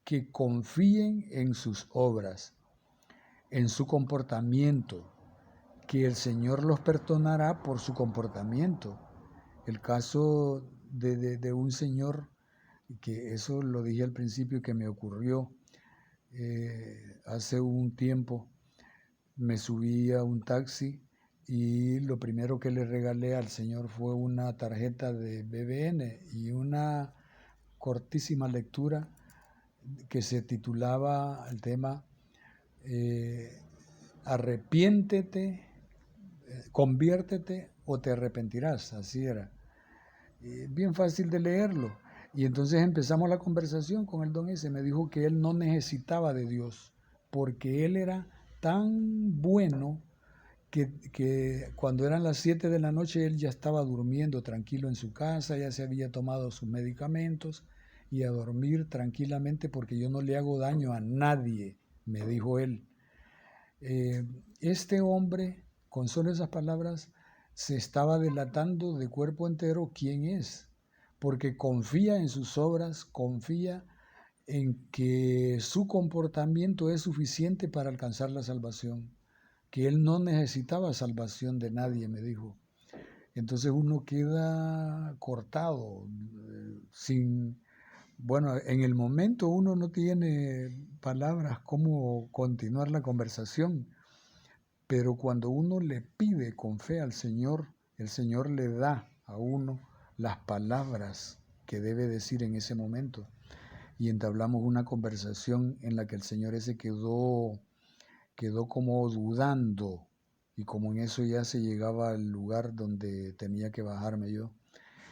que confíen en sus obras, en su comportamiento, que el Señor los perdonará por su comportamiento. El caso de un señor, que eso lo dije al principio, que me ocurrió hace un tiempo. Me subí a un taxi y lo primero que le regalé al señor fue una tarjeta de BBN y una cortísima lectura que se titulaba el tema arrepiéntete, conviértete o te arrepentirás, así era. Bien fácil de leerlo. Y entonces empezamos la conversación con el don ese. Me dijo que él no necesitaba de Dios, porque él era tan bueno que cuando eran las 7 de la noche él ya estaba durmiendo tranquilo en su casa, ya se había tomado sus medicamentos y a dormir tranquilamente porque yo no le hago daño a nadie, me dijo él. Este hombre, con solo esas palabras, se estaba delatando de cuerpo entero quién es, porque confía en sus obras, confía en que su comportamiento es suficiente para alcanzar la salvación, que él no necesitaba salvación de nadie, me dijo. Entonces uno queda cortado, bueno, en el momento uno no tiene palabras cómo continuar la conversación, pero cuando uno le pide con fe al Señor, el Señor le da a uno las palabras que debe decir en ese momento. Y entablamos una conversación en la que el Señor ese quedó como dudando, y como en eso ya se llegaba al lugar donde tenía que bajarme yo.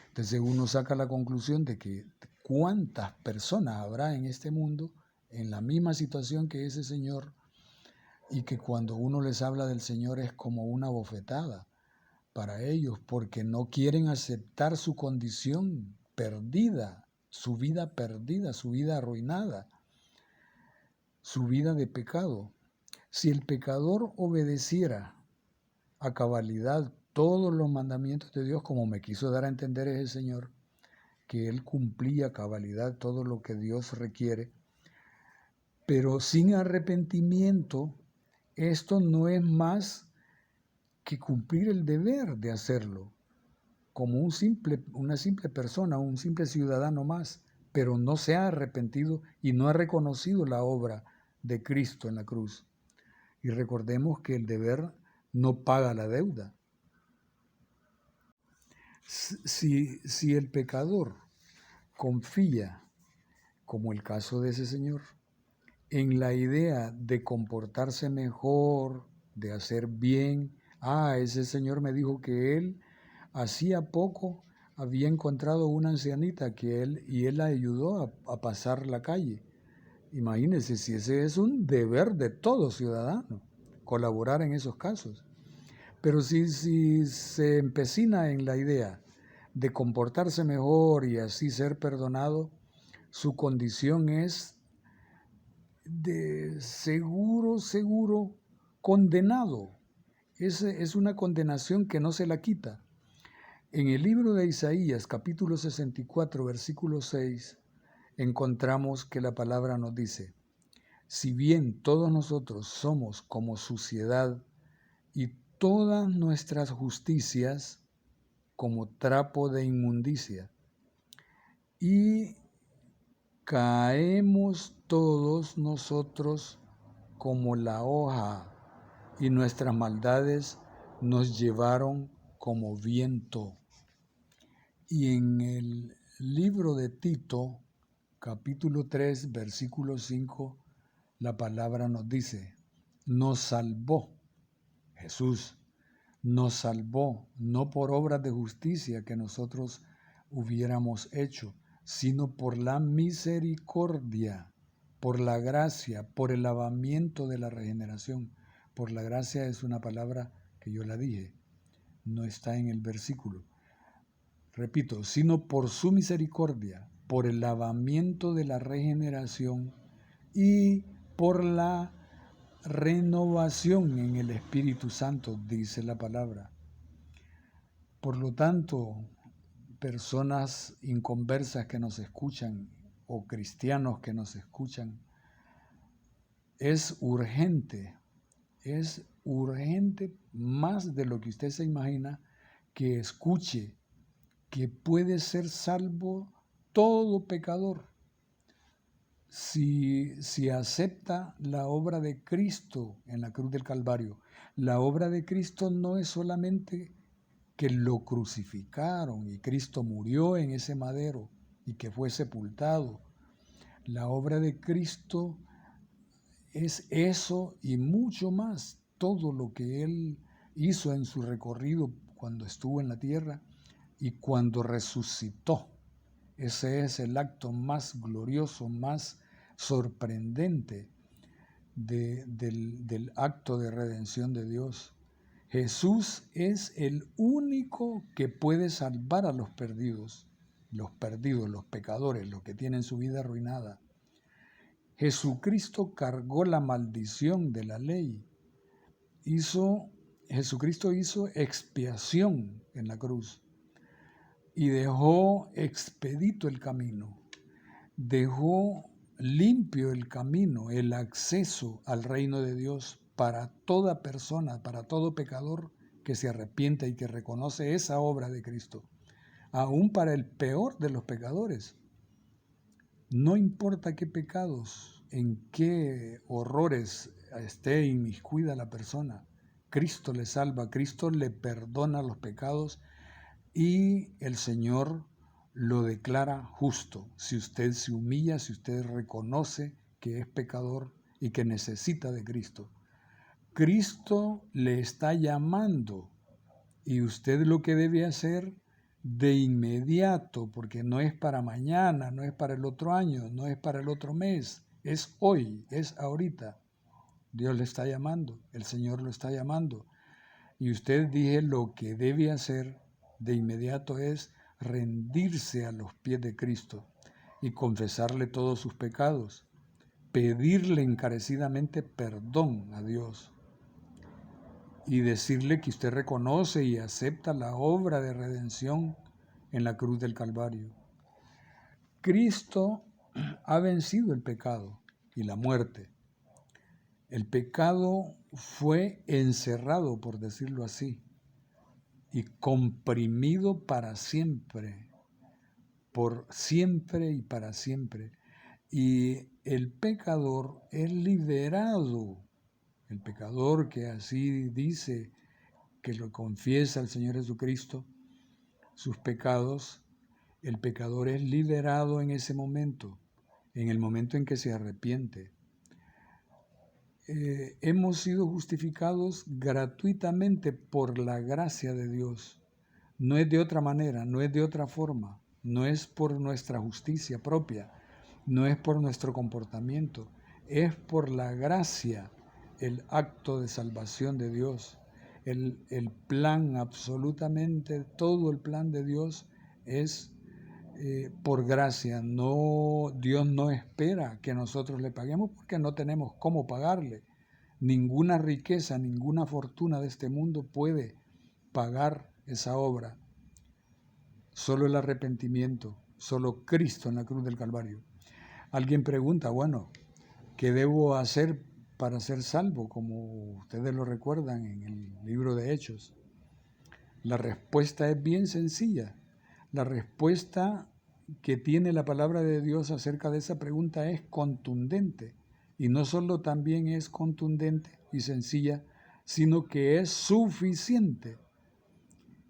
Entonces uno saca la conclusión de que cuántas personas habrá en este mundo en la misma situación que ese señor, y que cuando uno les habla del Señor es como una bofetada para ellos, porque no quieren aceptar su condición perdida, su vida arruinada, su vida de pecado. Si el pecador obedeciera a cabalidad todos los mandamientos de Dios, como me quiso dar a entender ese Señor, que él cumplía a cabalidad todo lo que Dios requiere, pero sin arrepentimiento, esto no es más que cumplir el deber de hacerlo, como una simple persona, un simple ciudadano más, pero no se ha arrepentido y no ha reconocido la obra de Cristo en la cruz. Y recordemos que el deber no paga la deuda. Si el pecador confía, como el caso de ese señor, en la idea de comportarse mejor, de hacer bien, ese señor me dijo que él hacía poco había encontrado una ancianita y él la ayudó a pasar la calle. Imagínense si ese es un deber de todo ciudadano, colaborar en esos casos. Pero si se empecina en la idea de comportarse mejor y así ser perdonado, su condición es de seguro condenado. Es una condenación que no se la quita. En el libro de Isaías, capítulo 64, versículo 6, encontramos que la palabra nos dice: Si bien todos nosotros somos como suciedad y todas nuestras justicias como trapo de inmundicia, y caemos todos nosotros como la hoja, y nuestras maldades nos llevaron como viento. Y en el libro de Tito, capítulo 3, versículo 5, la palabra nos dice, nos salvó, Jesús nos salvó, no por obras de justicia que nosotros hubiéramos hecho, sino por la misericordia, por la gracia, por el lavamiento de la regeneración. Por la gracia es una palabra que yo la dije, no está en el versículo. Repito, sino por su misericordia, por el lavamiento de la regeneración y por la renovación en el Espíritu Santo, dice la palabra. Por lo tanto, personas inconversas que nos escuchan o cristianos que nos escuchan, es urgente más de lo que usted se imagina que escuche que puede ser salvo todo pecador si acepta la obra de Cristo en la cruz del Calvario. La obra de Cristo no es solamente que lo crucificaron y Cristo murió en ese madero y que fue sepultado. La obra de Cristo es eso y mucho más, todo lo que Él hizo en su recorrido cuando estuvo en la tierra y cuando resucitó. Ese es el acto más glorioso, más sorprendente del acto de redención de Dios. Jesús es el único que puede salvar a los perdidos, los pecadores, los que tienen su vida arruinada. Jesucristo cargó la maldición de la ley. Jesucristo hizo expiación en la cruz y dejó expedito el camino, dejó limpio el camino, el acceso al reino de Dios para toda persona, para todo pecador que se arrepienta y que reconoce esa obra de Cristo, aún para el peor de los pecadores. No importa qué pecados, en qué horrores esté inmiscuida la persona, Cristo le salva, Cristo le perdona los pecados y el Señor lo declara justo. Si usted se humilla, si usted reconoce que es pecador y que necesita de Cristo. Cristo le está llamando y usted lo que debe hacer de inmediato, porque no es para mañana, no es para el otro año, no es para el otro mes, es hoy, es ahorita. Dios le está llamando, el Señor lo está llamando. Y usted dije lo que debe hacer de inmediato es rendirse a los pies de Cristo y confesarle todos sus pecados, pedirle encarecidamente perdón a Dios y decirle que usted reconoce y acepta la obra de redención en la cruz del Calvario. Cristo ha vencido el pecado y la muerte. El pecado fue encerrado, por decirlo así, y comprimido para siempre, por siempre y para siempre. Y el pecador es liberado. El pecador que así dice, que lo confiesa al Señor Jesucristo, sus pecados, el pecador es liberado en ese momento, en el momento en que se arrepiente. Hemos sido justificados gratuitamente por la gracia de Dios. No es de otra manera, no es de otra forma, no es por nuestra justicia propia, no es por nuestro comportamiento, es por la gracia, el acto de salvación de Dios. El plan, absolutamente todo el plan de Dios es por gracia. No, Dios no espera que nosotros le paguemos porque no tenemos cómo pagarle. Ninguna riqueza, ninguna fortuna de este mundo puede pagar esa obra. Solo el arrepentimiento, solo Cristo en la cruz del Calvario. Alguien pregunta, bueno, ¿Qué debo hacer para ser salvo? Como ustedes lo recuerdan en el libro de Hechos. La respuesta es bien sencilla. La respuesta que tiene la palabra de Dios acerca de esa pregunta es contundente. Y no solo también es contundente y sencilla, sino que es suficiente.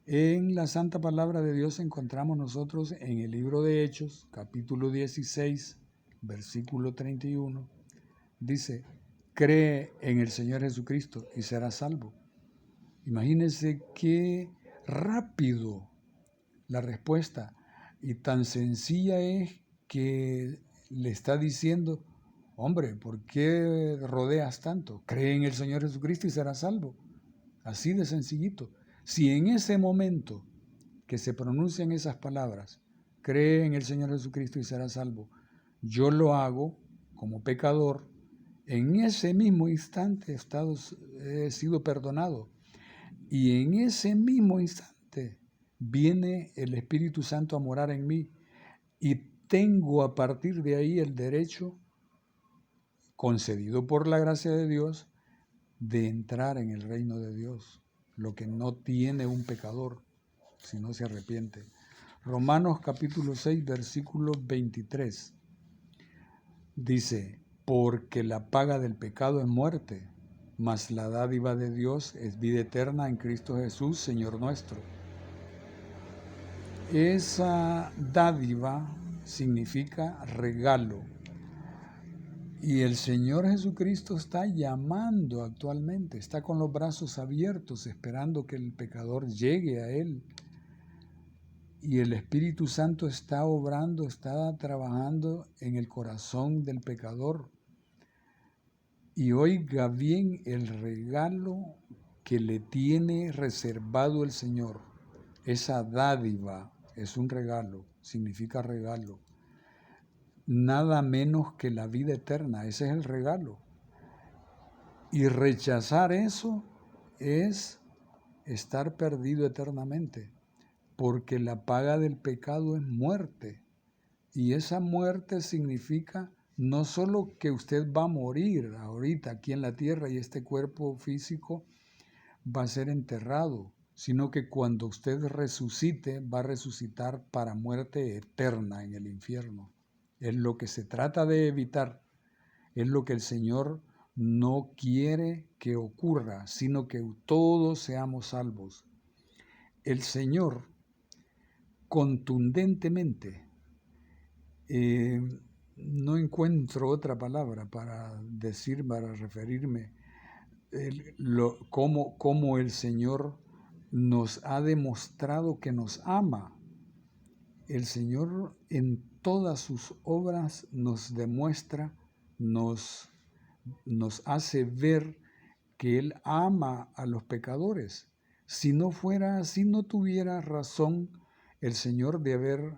En la santa palabra de Dios encontramos nosotros en el libro de Hechos, capítulo 16, versículo 31, dice, cree en el Señor Jesucristo y serás salvo. Imagínense qué rápido la respuesta y tan sencilla es que le está diciendo, hombre, ¿por qué rodeas tanto? Cree en el Señor Jesucristo y serás salvo. Así de sencillito. Si en ese momento que se pronuncian esas palabras, cree en el Señor Jesucristo y serás salvo, yo lo hago como pecador, en ese mismo instante he sido perdonado. Y en ese mismo instante viene el Espíritu Santo a morar en mí y tengo a partir de ahí el derecho, concedido por la gracia de Dios, de entrar en el reino de Dios, lo que no tiene un pecador si no se arrepiente. Romanos capítulo 6, versículo 23, dice, porque la paga del pecado es muerte, mas la dádiva de Dios es vida eterna en Cristo Jesús, Señor nuestro. Esa dádiva significa regalo. Y el Señor Jesucristo está llamando actualmente, está con los brazos abiertos, esperando que el pecador llegue a Él. Y el Espíritu Santo está obrando, está trabajando en el corazón del pecador. Y oiga bien el regalo que le tiene reservado el Señor. Esa dádiva es un regalo, significa regalo. Nada menos que la vida eterna, ese es el regalo. Y rechazar eso es estar perdido eternamente, porque la paga del pecado es muerte. Y esa muerte significa no solo que usted va a morir ahorita aquí en la tierra y este cuerpo físico va a ser enterrado, sino que cuando usted resucite, va a resucitar para muerte eterna en el infierno. Es lo que se trata de evitar, es lo que el Señor no quiere que ocurra, sino que todos seamos salvos. El Señor contundentemente, no encuentro otra palabra para decir, para referirme, cómo el Señor nos ha demostrado que nos ama. El Señor en todas sus obras nos demuestra, nos hace ver que Él ama a los pecadores. Si no fuera así, no tuviera razón el Señor de haber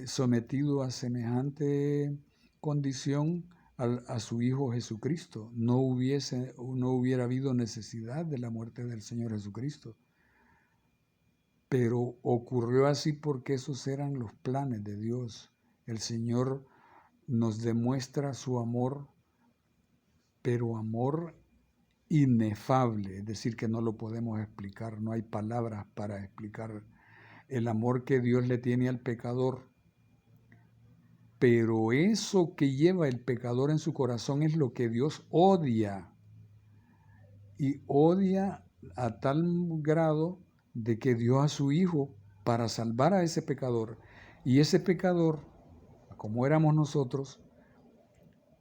sometido a semejante condición a su Hijo Jesucristo. No hubiera habido necesidad de la muerte del Señor Jesucristo. Pero ocurrió así porque esos eran los planes de Dios. El Señor nos demuestra su amor, pero amor inefable, es decir, que no lo podemos explicar, no hay palabras para explicar el amor que Dios le tiene al pecador. Pero eso que lleva el pecador en su corazón es lo que Dios odia. Y odia a tal grado de que dio a su Hijo para salvar a ese pecador. Y ese pecador, como éramos nosotros,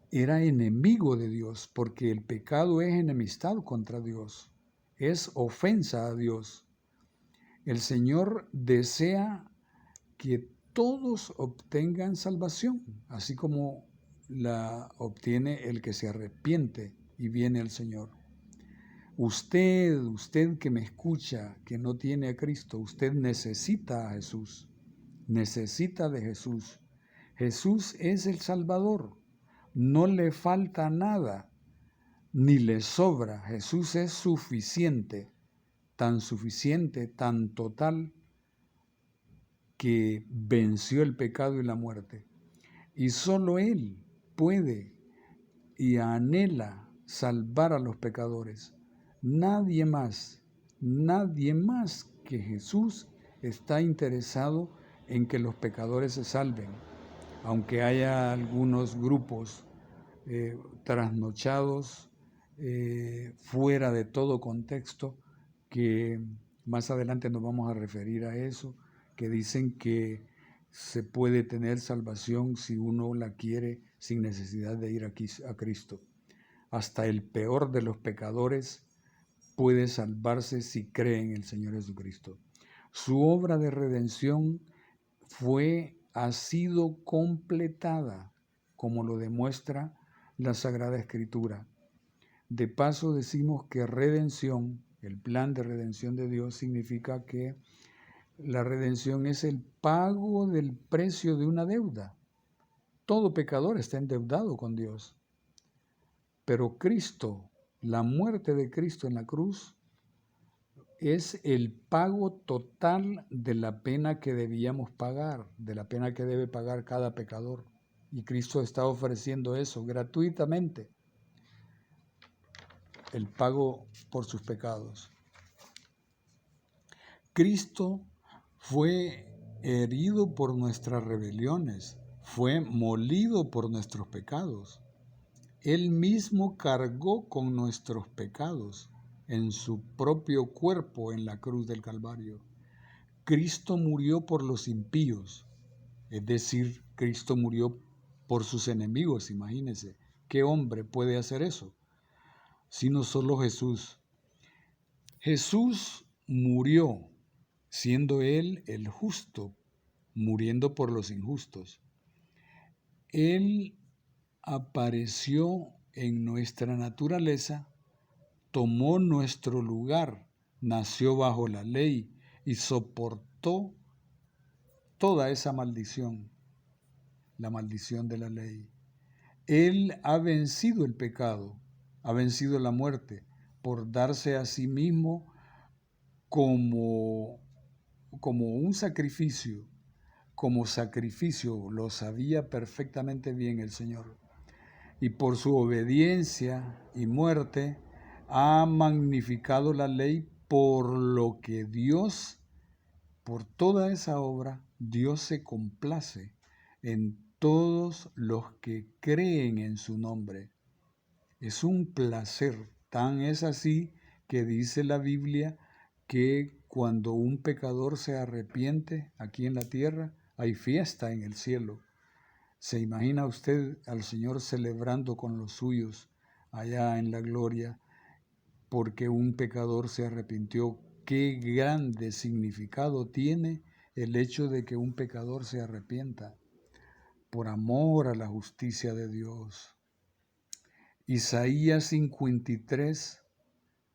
era enemigo de Dios, porque el pecado es enemistad contra Dios, es ofensa a Dios. El Señor desea que todos obtengan salvación, así como la obtiene el que se arrepiente y viene al Señor. Usted que me escucha, que no tiene a Cristo, usted necesita a Jesús, necesita de Jesús. Jesús es el Salvador, no le falta nada, ni le sobra. Jesús es suficiente, tan total, que venció el pecado y la muerte. Y solo Él puede y anhela salvar a los pecadores. Nadie más que Jesús está interesado en que los pecadores se salven, aunque haya algunos grupos trasnochados, fuera de todo contexto, que más adelante nos vamos a referir a eso, que dicen que se puede tener salvación si uno la quiere sin necesidad de ir a Cristo. Hasta el peor de los pecadores puede salvarse si cree en el Señor Jesucristo. Su obra de redención ha sido completada, como lo demuestra la Sagrada Escritura. De paso decimos que redención, el plan de redención de Dios, significa que la redención es el pago del precio de una deuda. Todo pecador está endeudado con Dios. Pero Cristo, la muerte de Cristo en la cruz, es el pago total de la pena que debíamos pagar, de la pena que debe pagar cada pecador. Y Cristo está ofreciendo eso gratuitamente, el pago por sus pecados. Cristo fue herido por nuestras rebeliones, fue molido por nuestros pecados. Él mismo cargó con nuestros pecados en su propio cuerpo en la cruz del Calvario. Cristo murió por los impíos, es decir, Cristo murió por sus enemigos, imagínense. ¿Qué hombre puede hacer eso? Sino solo Jesús. Jesús murió, siendo Él el justo, muriendo por los injustos. Él apareció en nuestra naturaleza, tomó nuestro lugar, nació bajo la ley y soportó toda esa maldición, la maldición de la ley. Él ha vencido el pecado, ha vencido la muerte, por darse a sí mismo como un sacrificio, lo sabía perfectamente bien el Señor. Y por su obediencia y muerte ha magnificado la ley, por lo que Dios, por toda esa obra, Dios se complace en todos los que creen en su nombre. Es un placer, tan es así que dice la Biblia que cuando un pecador se arrepiente aquí en la tierra, hay fiesta en el cielo. ¿Se imagina usted al Señor celebrando con los suyos allá en la gloria porque un pecador se arrepintió? Qué grande significado tiene el hecho de que un pecador se arrepienta por amor a la justicia de Dios. Isaías 53,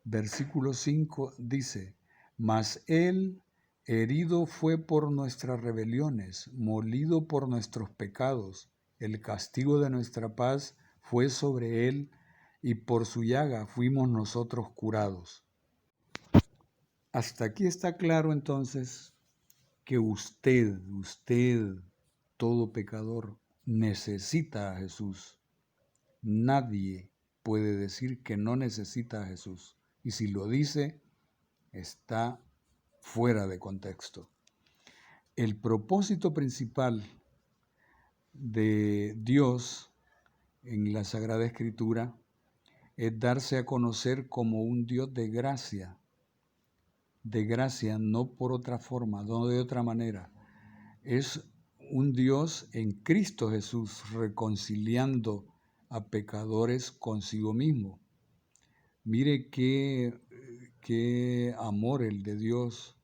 versículo 5 dice: Mas Él herido fue por nuestras rebeliones, molido por nuestros pecados. El castigo de nuestra paz fue sobre Él, y por su llaga fuimos nosotros curados. Hasta aquí está claro entonces que usted, todo pecador, necesita a Jesús. Nadie puede decir que no necesita a Jesús. Y si lo dice, está fuera de contexto. El propósito principal de Dios en la Sagrada Escritura es darse a conocer como un Dios de gracia, no por otra forma, no de otra manera. Es un Dios en Cristo Jesús reconciliando a pecadores consigo mismo. Mire qué amor el de Dios,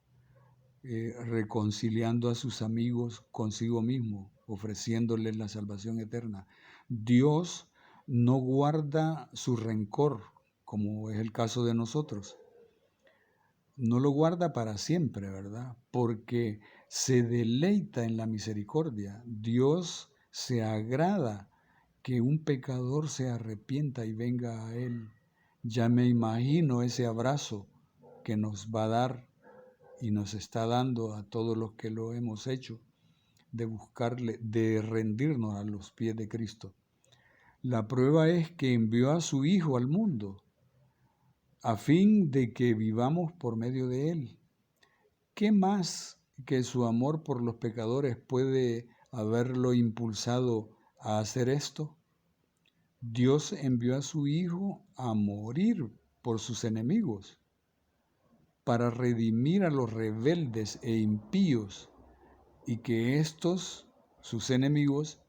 reconciliando a sus amigos consigo mismo, ofreciéndoles la salvación eterna. Dios no guarda su rencor, como es el caso de nosotros. No lo guarda para siempre, ¿verdad? Porque se deleita en la misericordia. Dios se agrada que un pecador se arrepienta y venga a Él. Ya me imagino ese abrazo que nos va a dar y nos está dando a todos los que lo hemos hecho, de buscarle, de rendirnos a los pies de Cristo. La prueba es que envió a su Hijo al mundo, a fin de que vivamos por medio de Él. ¿Qué más que su amor por los pecadores puede haberlo impulsado a hacer esto? Dios envió a su Hijo a morir por sus enemigos, para redimir a los rebeldes e impíos, y que estos, sus enemigos,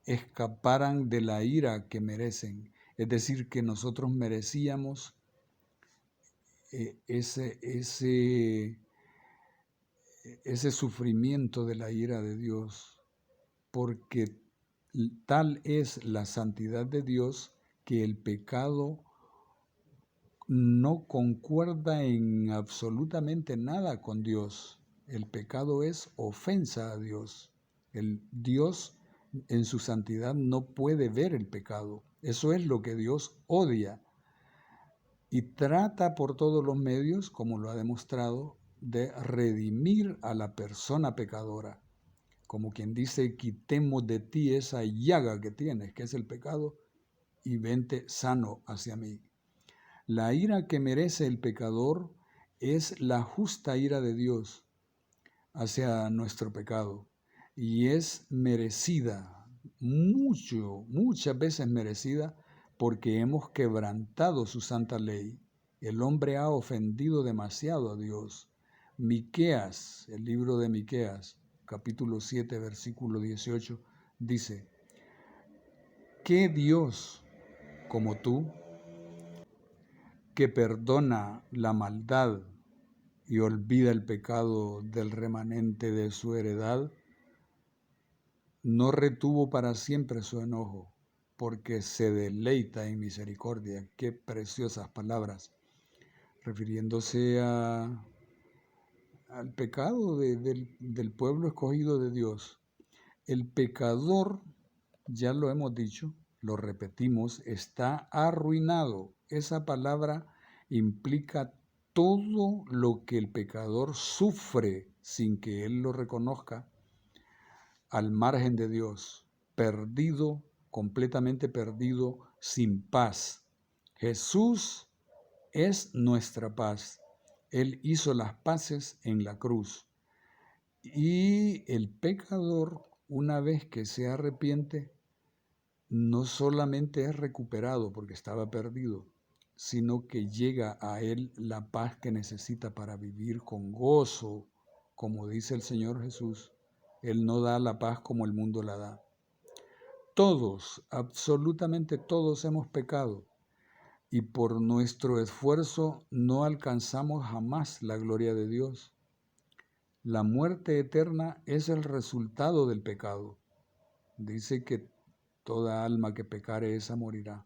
escaparan de la ira que merecen. Es decir, que nosotros merecíamos ese sufrimiento de la ira de Dios, porque tal es la santidad de Dios que el pecado no concuerda en absolutamente nada con Dios. El pecado es ofensa a Dios. El Dios en su santidad no puede ver el pecado. Eso es lo que Dios odia. Y trata por todos los medios, como lo ha demostrado, de redimir a la persona pecadora. Como quien dice, quitemos de ti esa llaga que tienes, que es el pecado, y vente sano hacia mí. La ira que merece el pecador es la justa ira de Dios hacia nuestro pecado, y es merecida, muchas veces merecida, porque hemos quebrantado su santa ley. El hombre ha ofendido demasiado a Dios. Miqueas, el libro de Miqueas, capítulo 7, versículo 18, dice: ¿Qué Dios como tú, que perdona la maldad y olvida el pecado del remanente de su heredad? No retuvo para siempre su enojo, porque se deleita en misericordia. Qué preciosas palabras, refiriéndose al pecado del pueblo escogido de Dios. El pecador, ya lo hemos dicho, lo repetimos, está arruinado. Esa palabra implica todo lo que el pecador sufre sin que él lo reconozca, al margen de Dios, perdido, completamente perdido, sin paz. Jesús es nuestra paz. Él hizo las paces en la cruz. Y el pecador, una vez que se arrepiente, no solamente es recuperado porque estaba perdido, sino que llega a él la paz que necesita para vivir con gozo, como dice el Señor Jesús. Él no da la paz como el mundo la da. Todos, absolutamente todos hemos pecado, y por nuestro esfuerzo no alcanzamos jamás la gloria de Dios. La muerte eterna es el resultado del pecado. Dice que toda alma que pecare, esa morirá.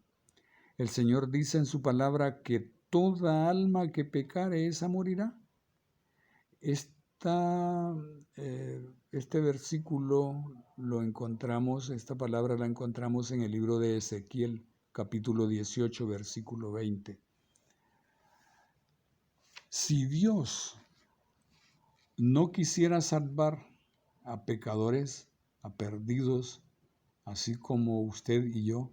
El Señor dice en su palabra que toda alma que pecare, esa morirá. Este versículo lo encontramos, esta palabra la encontramos en el libro de Ezequiel, capítulo 18, versículo 20. Si Dios no quisiera salvar a pecadores, a perdidos, así como usted y yo,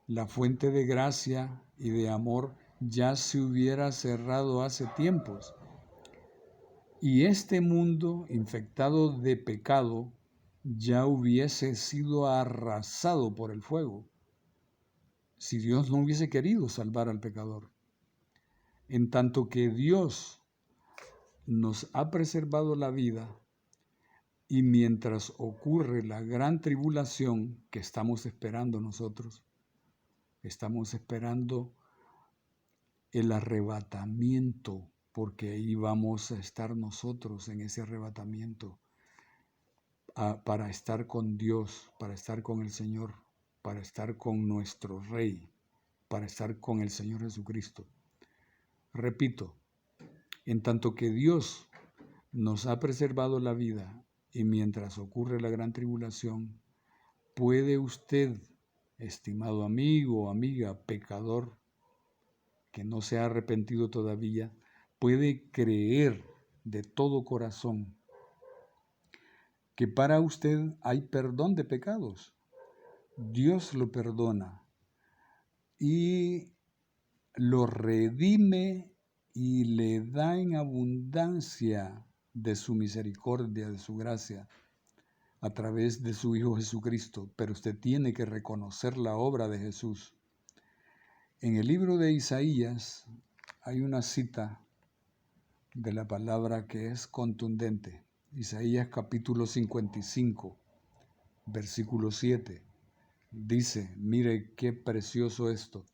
la fuente de gracia y de amor ya se hubiera cerrado hace tiempos. Y este mundo infectado de pecado ya hubiese sido arrasado por el fuego, si Dios no hubiese querido salvar al pecador. En tanto que Dios nos ha preservado la vida, y mientras ocurre la gran tribulación que estamos esperando nosotros, estamos esperando el arrebatamiento, porque ahí vamos a estar nosotros en ese arrebatamiento, para estar con Dios, para estar con el Señor, para estar con nuestro Rey, para estar con el Señor Jesucristo. Repito, en tanto que Dios nos ha preservado la vida y mientras ocurre la gran tribulación, puede usted, estimado amigo o amiga, pecador, que no se ha arrepentido todavía, puede creer de todo corazón que para usted hay perdón de pecados. Dios lo perdona y lo redime y le da en abundancia de su misericordia, de su gracia, a través de su Hijo Jesucristo. Pero usted tiene que reconocer la obra de Jesús. En el libro de Isaías hay una cita de la palabra que es contundente. Isaías capítulo 55, versículo 7. Dice, mire qué precioso esto.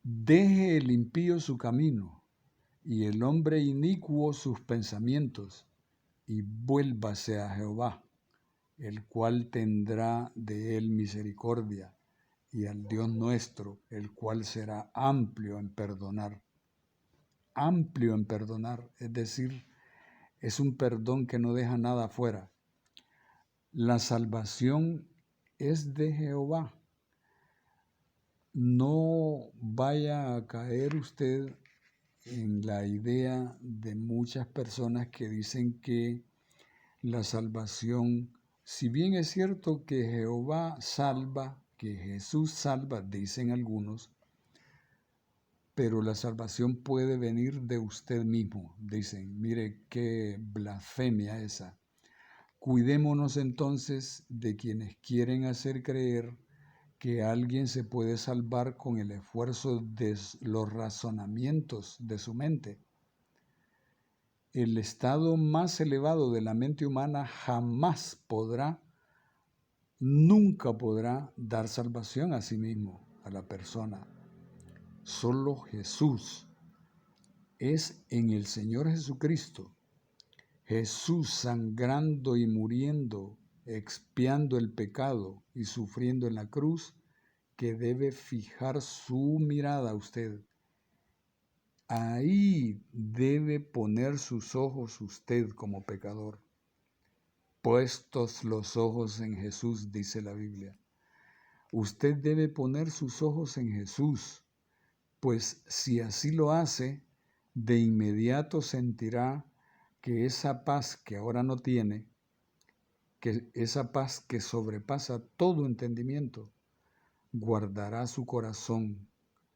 Deje el impío su camino y el hombre inicuo sus pensamientos, y vuélvase a Jehová, el cual tendrá de él misericordia, y al Dios nuestro, el cual será amplio en perdonar. Amplio en perdonar, es decir, es un perdón que no deja nada afuera. La salvación es de Jehová. No vaya a caer usted en la idea de muchas personas que dicen que la salvación, si bien es cierto que Jehová salva, que Jesús salva, dicen algunos, pero la salvación puede venir de usted mismo, dicen. Mire qué blasfemia esa. Cuidémonos entonces de quienes quieren hacer creer que alguien se puede salvar con el esfuerzo de los razonamientos de su mente. El estado más elevado de la mente humana jamás podrá, nunca podrá dar salvación a sí mismo, a la persona. Solo Jesús. Es en el Señor Jesucristo, Jesús sangrando y muriendo, expiando el pecado y sufriendo en la cruz, que debe fijar su mirada a usted. Ahí debe poner sus ojos usted como pecador. Puestos los ojos en Jesús, dice la Biblia. Usted debe poner sus ojos en Jesús, pues si así lo hace, de inmediato sentirá que esa paz que ahora no tiene, que esa paz que sobrepasa todo entendimiento, guardará su corazón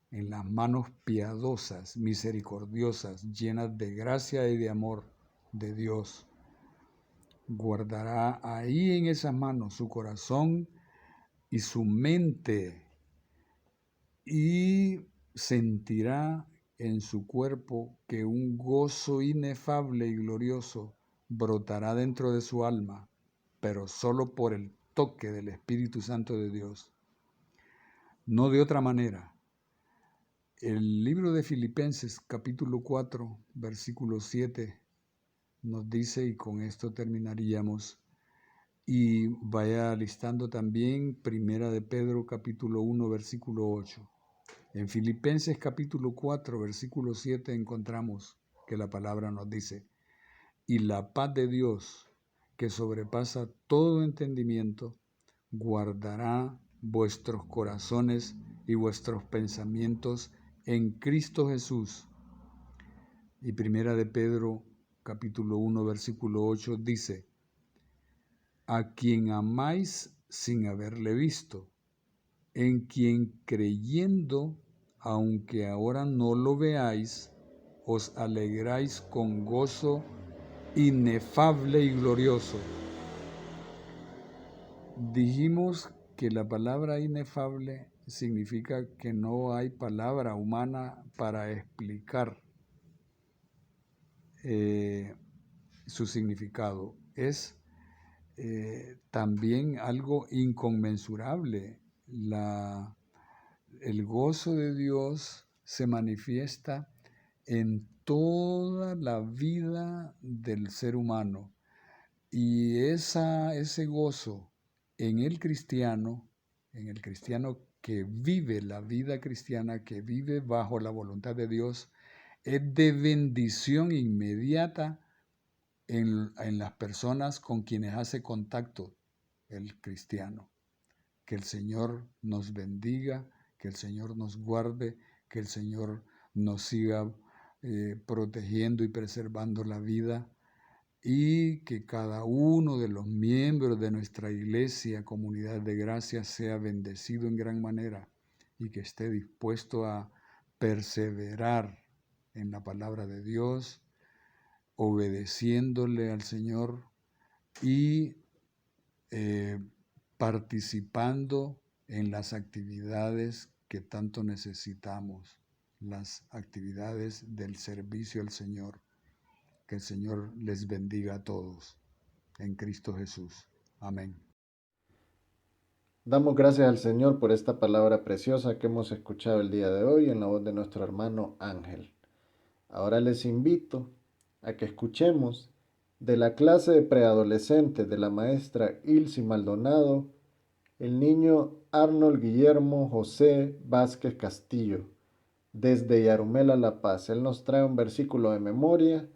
en las manos piadosas, misericordiosas, llenas de gracia y de amor de Dios. Guardará ahí en esas manos su corazón y su mente, y sentirá en su cuerpo que un gozo inefable y glorioso brotará dentro de su alma, pero solo por el toque del Espíritu Santo de Dios. No de otra manera. El libro de Filipenses capítulo 4, versículo 7 nos dice, y con esto terminaríamos, y vaya listando también Primera de Pedro capítulo 1, versículo 8. En Filipenses capítulo 4, versículo 7 encontramos que la palabra nos dice, y la paz de Dios, que sobrepasa todo entendimiento, guardará vuestros corazones y vuestros pensamientos en Cristo Jesús. Y Primera de Pedro capítulo 1, versículo 8 dice, a quien amáis sin haberle visto, en quien creyendo, aunque ahora no lo veáis, os alegráis con gozo inefable y glorioso. Dijimos que la palabra inefable significa que no hay palabra humana para explicar su significado. Es también algo inconmensurable. El gozo de Dios se manifiesta en toda la vida del ser humano, y ese gozo en el cristiano que vive la vida cristiana, que vive bajo la voluntad de Dios, es de bendición inmediata en las personas con quienes hace contacto el cristiano. Que el Señor nos bendiga, que el Señor nos guarde, que el Señor nos siga protegiendo y preservando la vida y que cada uno de los miembros de nuestra iglesia, comunidad de gracia, sea bendecido en gran manera y que esté dispuesto a perseverar en la palabra de Dios, obedeciéndole al Señor y participando en las actividades que tanto necesitamos, las actividades del servicio al Señor. Que el Señor les bendiga a todos en Cristo Jesús. Amén. Damos gracias al Señor por esta palabra preciosa que hemos escuchado el día de hoy en la voz de nuestro hermano Ángel. Ahora les invito a que escuchemos de la clase de preadolescentes de la maestra Ilse Maldonado, el niño Arnold Guillermo José Vázquez Castillo, desde Yarumela, La Paz. Él nos trae un versículo de memoria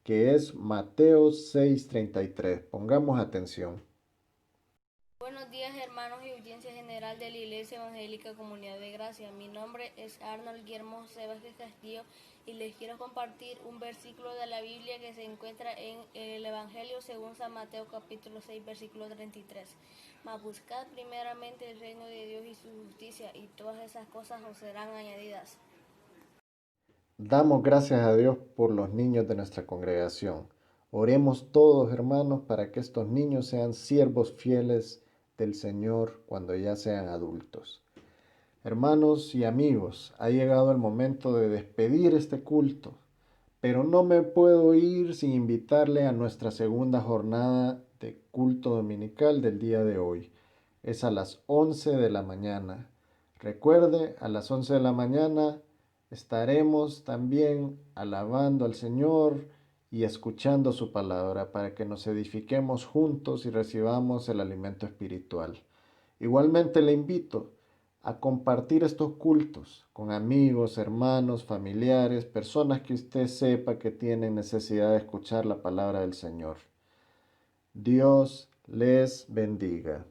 que es Mateo 6:33. Pongamos atención. Buenos días, hermanos y audiencia general de la Iglesia Evangélica Comunidad de Gracia. Mi nombre es Arnold Guillermo José Vázquez Castillo y les quiero compartir un versículo de la Biblia que se encuentra en el Evangelio según San Mateo capítulo 6 versículo 33. Mas buscad primeramente el reino de Dios y su justicia, y todas esas cosas os serán añadidas. Damos gracias a Dios por los niños de nuestra congregación. Oremos todos, hermanos, para que estos niños sean siervos fieles del Señor cuando ya sean adultos. Hermanos y amigos, ha llegado el momento de despedir este culto, pero no me puedo ir sin invitarle a nuestra segunda jornada de culto dominical del día de hoy. Es a las 11 de la mañana. Recuerde, a las 11 de la mañana estaremos también alabando al Señor y escuchando su palabra para que nos edifiquemos juntos y recibamos el alimento espiritual. Igualmente le invito a compartir estos cultos con amigos, hermanos, familiares, personas que usted sepa que tienen necesidad de escuchar la palabra del Señor. Dios les bendiga.